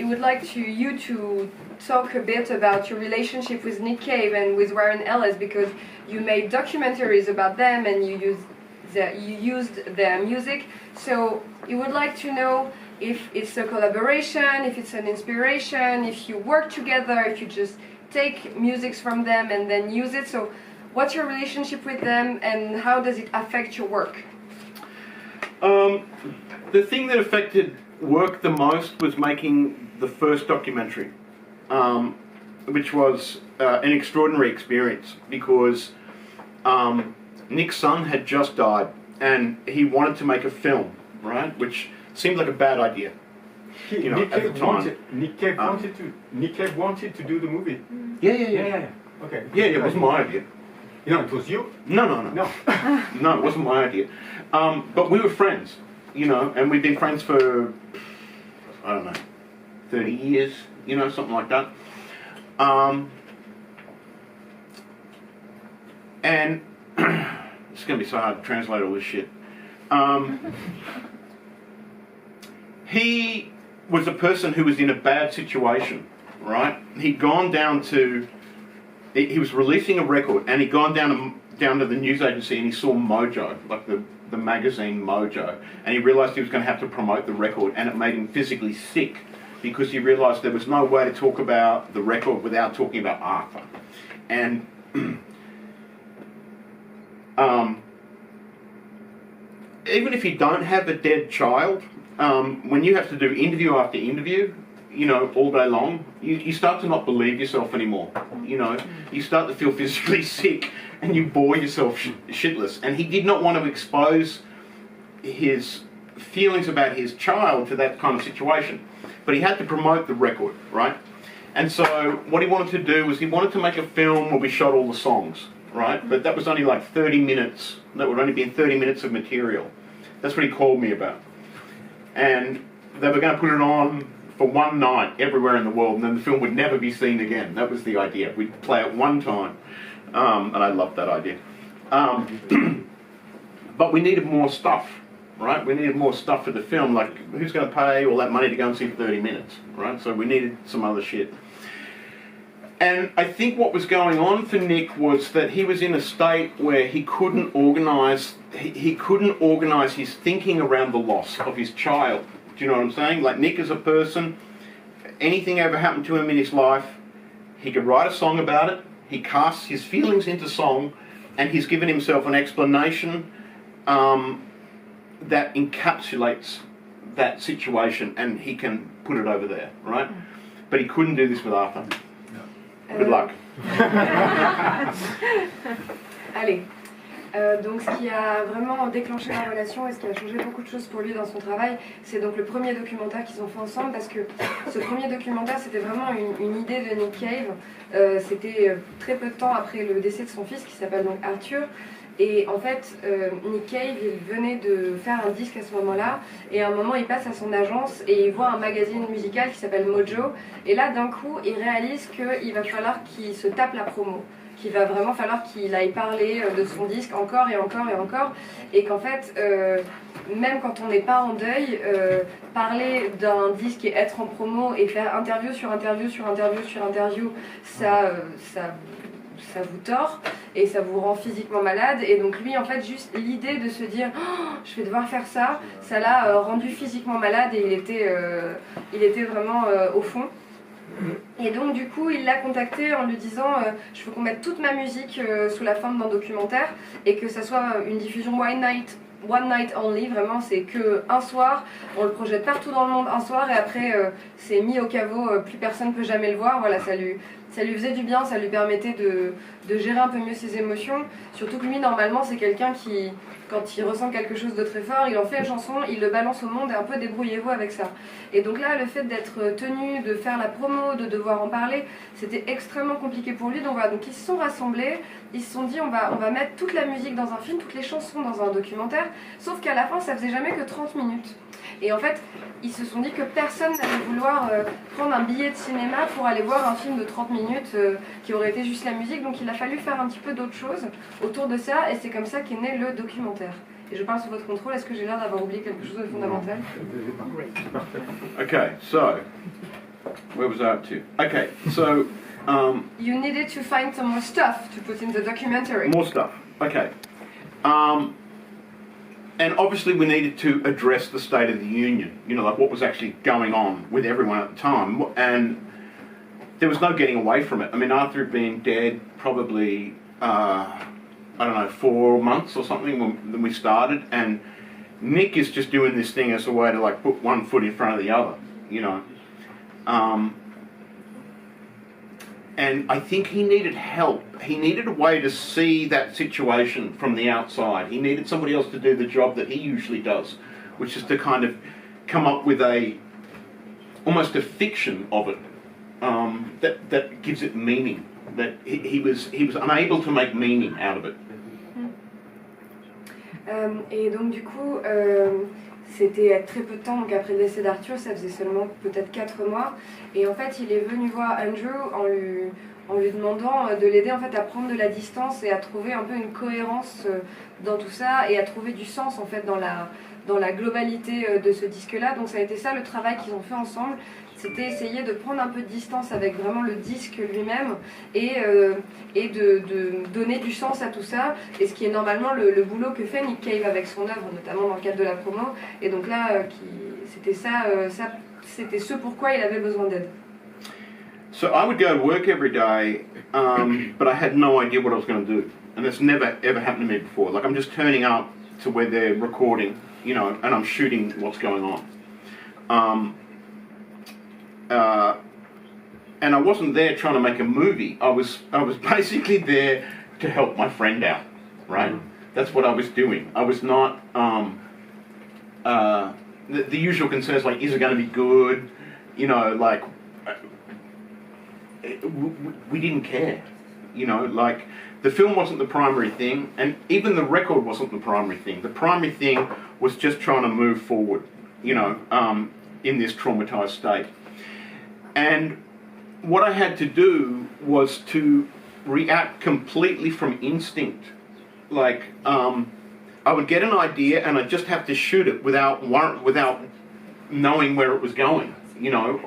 you to talk a bit about your relationship with Nick Cave and with Warren Ellis, because you made documentaries about them and you used their music. So he would like to know if it's a collaboration, if it's an inspiration, if you work together, if you just take music from them and then use it. So what's your relationship with them and how does it affect your work? The thing that affected work the most was making the first documentary, which was an extraordinary experience because Nick's son had just died and he wanted to make a film, right? Which seemed like a bad idea. Nick Cave wanted to do the movie. Yeah. Okay. Yeah, it wasn't my idea. It was you? No. No, it wasn't my idea. But we were friends, and we've been friends for, I don't know, 30 years, something like that. And it's going to be so hard to translate all this shit. He was a person who was in a bad situation, right? He'd gone down to, he was releasing a record and he'd gone down to the news agency and he saw Mojo, like the magazine Mojo, and he realised he was going to have to promote the record, and it made him physically sick because he realised there was no way to talk about the record without talking about Arthur. And even if you don't have a dead child, when you have to do interview after interview, you know, all day long, you start to not believe yourself anymore. You know, you start to feel physically sick and you bore yourself shitless. And he did not want to expose his feelings about his child to that kind of situation. But he had to promote the record, right? And so what he wanted to do was he wanted to make a film where we shot all the songs, right? But that was only like 30 minutes. That would only be 30 minutes of material. That's what he called me about. And they were going to put it on for one night everywhere in the world, and then the film would never be seen again. That was the idea. We'd play it one time. And I loved that idea. But we needed more stuff, right? We needed more stuff for the film. Like, who's going to pay all that money to go and see 30 minutes, right? So we needed some other shit. And I think what was going on for Nick was that he was in a state where he couldn't organise his thinking around the loss of his child. Do you know what I'm saying? Like, Nick as a person, anything ever happened to him in his life, he could write a song about it, he casts his feelings into song, and he's given himself an explanation that encapsulates that situation, and he can put it over there, right? But he couldn't do this with Arthur. Good luck. Allez. Donc ce qui a vraiment déclenché la relation et ce qui a changé beaucoup de choses pour lui dans son travail, c'est donc le premier documentaire qu'ils ont fait ensemble, parce que ce premier documentaire, c'était vraiment une idée de Nick Cave. C'était très peu de temps après le décès de son fils, qui s'appelle donc Arthur. Et en fait, Nick Cave, il venait de faire un disque à ce moment-là, et à un moment, il passe à son agence et il voit un magazine musical qui s'appelle Mojo, et là, d'un coup, il réalise qu'il va falloir qu'il se tape la promo, qu'il va vraiment falloir qu'il aille parler de son disque encore et encore et encore, et qu'en fait, même quand on n'est pas en deuil, parler d'un disque et être en promo et faire interview sur interview sur interview sur interview, ça vous tord et ça vous rend physiquement malade. Et donc lui, en fait, juste l'idée de se dire oh, je vais devoir faire ça, ça l'a rendu physiquement malade, et il était vraiment au fond. Et donc du coup, il l'a contacté en lui disant je veux qu'on mette toute ma musique sous la forme d'un documentaire, et que ça soit une diffusion one night only, vraiment c'est que un soir, on le projette partout dans le monde un soir, et après c'est mis au caveau, plus personne ne peut jamais le voir. Voilà, ça lui faisait du bien, ça lui permettait de gérer un peu mieux ses émotions, surtout que lui normalement c'est quelqu'un qui, quand il ressent quelque chose de très fort, il en fait une chanson, il le balance au monde, et un peu débrouillez-vous avec ça. Et donc là, le fait d'être tenu, de faire la promo, de devoir en parler, c'était extrêmement compliqué pour lui. Donc voilà, donc ils se sont rassemblés, ils se sont dit on va mettre toute la musique dans un film, toutes les chansons dans un documentaire, sauf qu'à la fin ça faisait jamais que 30 minutes. Et en fait, ils se sont dit que personne n'allait vouloir prendre un billet de cinéma pour aller voir un film de 30 minutes qui aurait été juste la musique. Donc il a fallu faire un petit peu d'autres choses autour de ça, et c'est comme ça qu'est né le documentaire. Et je parle sous votre contrôle, est-ce que j'ai l'air d'avoir oublié quelque chose de fondamental? Okay, so, where was I up to? Okay, so... you needed to find some more stuff to put in the documentary. More stuff, okay. And obviously we needed to address the state of the union, you know, like what was actually going on with everyone at the time, and there was no getting away from it. I mean, Arthur had been dead probably, I don't know, 4 months or something when we started, and Nick is just doing this thing as a way to like put one foot in front of the other, you know. And I think he needed help. He needed a way to see that situation from the outside. He needed somebody else to do the job that he usually does, which is to kind of come up with almost a fiction of it that gives it meaning. That he was unable to make meaning out of it. Et donc du coup, c'était très peu de temps, donc après le décès d'Arthur, ça faisait seulement peut-être 4 mois. Et en fait, il est venu voir Andrew en lui demandant de l'aider en fait à prendre de la distance et à trouver un peu une cohérence dans tout ça, et à trouver du sens en fait dans la globalité de ce disque-là. Donc ça a été ça le travail qu'ils ont fait ensemble. C'était essayer de prendre un peu de distance avec vraiment le disque lui-même, et de donner du sens à tout ça, et ce qui est normalement le boulot que fait Nick Cave avec son œuvre, notamment dans le cadre de la promo. Et donc là, c'était ce pourquoi il avait besoin d'aide. So I would go to work every day, but I had no idea what I was going to do, and that's never ever happened to me before. Like, I'm just turning up to where they're recording, you know, and I'm shooting what's going on. and I wasn't there trying to make a movie. I was basically there to help my friend out, right? That's what I was doing. I was not the usual concerns like, is it going to be good? You know, like we didn't care. You know, like the film wasn't the primary thing, and even the record wasn't the primary thing. The primary thing was just trying to move forward, you know, in this traumatized state. And what I had to do was to react completely from instinct. Like, I would get an idea and I'd just have to shoot it without knowing where it was going, you know,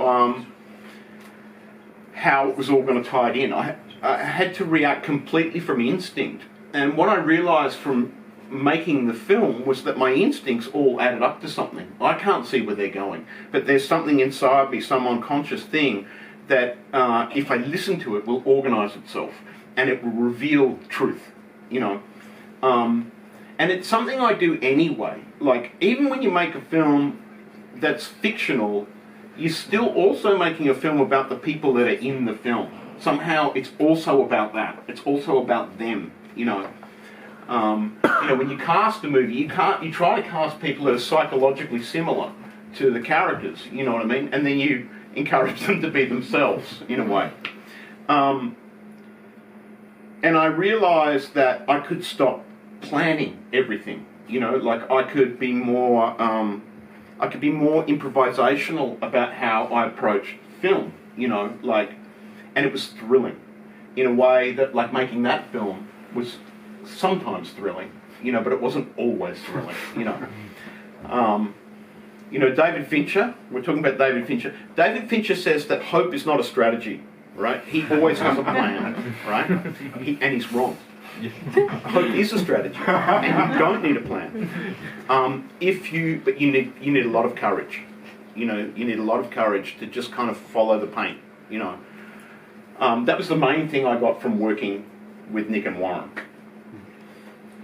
how it was all going to tie it in. I had to react completely from instinct. And what I realised from making the film was that my instincts all added up to something. I can't see where they're going, but there's something inside me, some unconscious thing that if I listen to it will organise itself and it will reveal truth, you know. And it's something I do anyway. Like, even when you make a film that's fictional, you're still also making a film about the people that are in the film. Somehow it's also about that. It's also about them, you know. You know, when you cast a movie, you try to cast people that are psychologically similar to the characters, you know what I mean? And then you encourage them to be themselves, in a way. And I realised that I could stop planning everything, you know, like I could be more improvisational about how I approach film, you know, like, and it was thrilling in a way that, like, making that film was sometimes thrilling, you know, but it wasn't always thrilling, you know. You know, David Fincher, we're talking about David Fincher. David Fincher says that hope is not a strategy, right? He always has a plan, right? And he's wrong. Hope is a strategy, and you don't need a plan. But you need a lot of courage. You know, you need a lot of courage to just kind of follow the paint, you know. That was the main thing I got from working with Nick and Warren.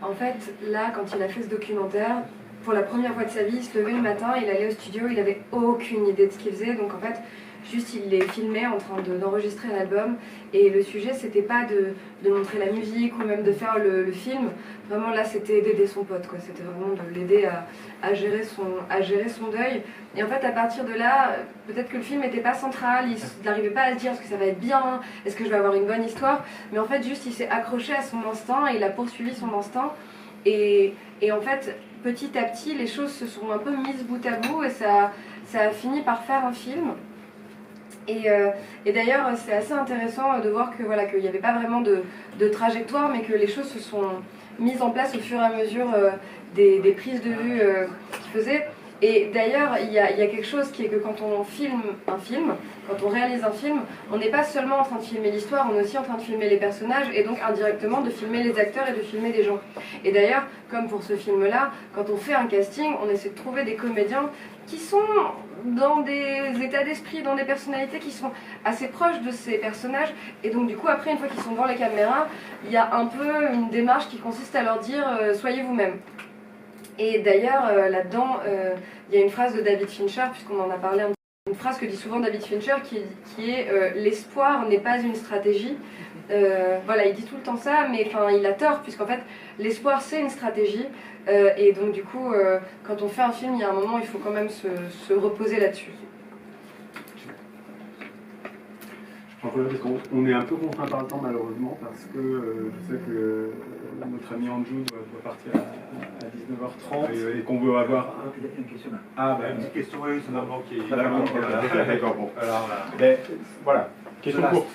En fait, là, quand il a fait ce documentaire, pour la première fois de sa vie, il se levait le matin, il allait au studio, il avait aucune idée de ce qu'il faisait, donc en fait, juste il les filmait en train d'enregistrer un album, et le sujet c'était pas de montrer la musique ou même de faire le film, vraiment là c'était d'aider son pote, quoi. C'était vraiment de l'aider à gérer son deuil, et en fait à partir de là, peut-être que le film n'était pas central, il n'arrivait pas à se dire est-ce que ça va être bien, est-ce que je vais avoir une bonne histoire, mais en fait juste il s'est accroché à son instinct, et il a poursuivi son instinct, et en fait petit à petit les choses se sont un peu mises bout à bout, et ça a fini par faire un film. Et d'ailleurs, c'est assez intéressant de voir que voilà, qu'il n'y avait pas vraiment de trajectoire, mais que les choses se sont mises en place au fur et à mesure des prises de vue qu'il faisait. Et d'ailleurs, il y a quelque chose qui est que quand on filme un film, quand on réalise un film, on n'est pas seulement en train de filmer l'histoire, on est aussi en train de filmer les personnages, et donc indirectement de filmer les acteurs et de filmer des gens. Et d'ailleurs, comme pour ce film-là, quand on fait un casting, on essaie de trouver des comédiens qui sont dans des états d'esprit, dans des personnalités qui sont assez proches de ces personnages, et donc du coup après, une fois qu'ils sont devant les caméras, il y a un peu une démarche qui consiste à leur dire soyez vous-même. Et d'ailleurs là-dedans il y a une phrase de David Fincher, puisqu'on en a parlé un petit peu, une phrase que dit souvent David Fincher qui est l'espoir n'est pas une stratégie. Voilà, il dit tout le temps ça, mais enfin il a tort, puisqu'en fait l'espoir c'est une stratégie, et donc du coup quand on fait un film, il y a un moment il faut quand même se reposer là-dessus. Parce qu'on est un peu contraint par le temps malheureusement, parce que je sais que notre ami Andrew doit partir à 19h30 et qu'on veut avoir une question. Ah bah une petite question, oui, c'est normal qui est... D'accord, bon. Alors voilà, question courte.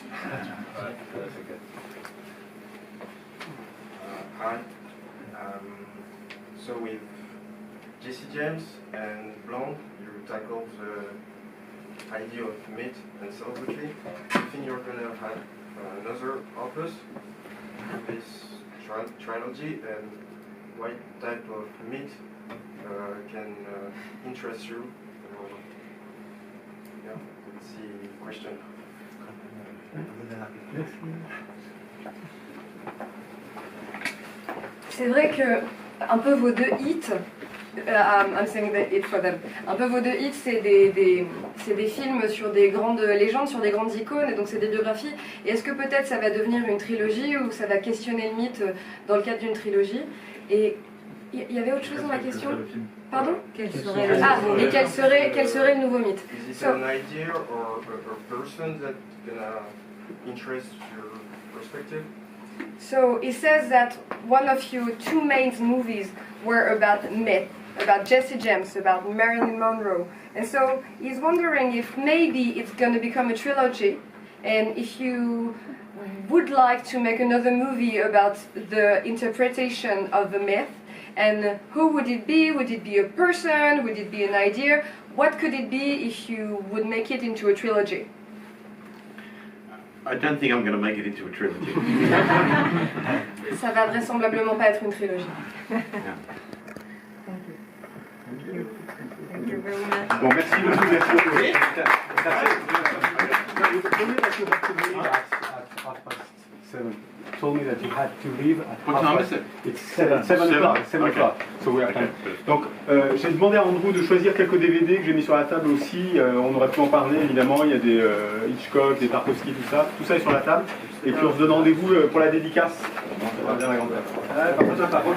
Hi. So with Jesse James and Blonde, you tackled the idea of myth and celebrity. Do you think you're going to have another opus in this trilogy, and what type of myth can interest you? Yeah, that's the question. C'est vrai que un peu vos deux hits, I'm saying it for them. Un peu vos deux hits, c'est des films sur des grandes légendes, sur des grandes icônes, et donc c'est des biographies. Et est-ce que peut-être ça va devenir une trilogie ou ça va questionner le mythe dans le cadre d'une trilogie? Et il y avait autre chose dans la question? Pardon? Quel serait et quel serait le nouveau mythe? Is it an idea or a person that gonna interest your perspective? So he says that one of your two main movies were about myth, about Jesse James, about Marilyn Monroe. And so he's wondering if maybe it's going to become a trilogy, and if you would like to make another movie about the interpretation of the myth, and who would it be? Would it be a person? Would it be an idea? What could it be if you would make it into a trilogy? I don't think I'm going to make it into a trilogy. Ça va vraisemblablement pas être une trilogie. Thank you very much. Bon, merci beaucoup d'être Told me that you had to leave at What time is it? It's 7 o'clock. So we have time. Donc, j'ai demandé à Andrew de choisir quelques DVD que j'ai mis sur la table aussi. On aurait pu en parler évidemment. Il y a des Hitchcock, des Tarkovsky, tout ça. Tout ça est sur la table. Et puis on se donne rendez-vous pour la dédicace. On va bien la grande table.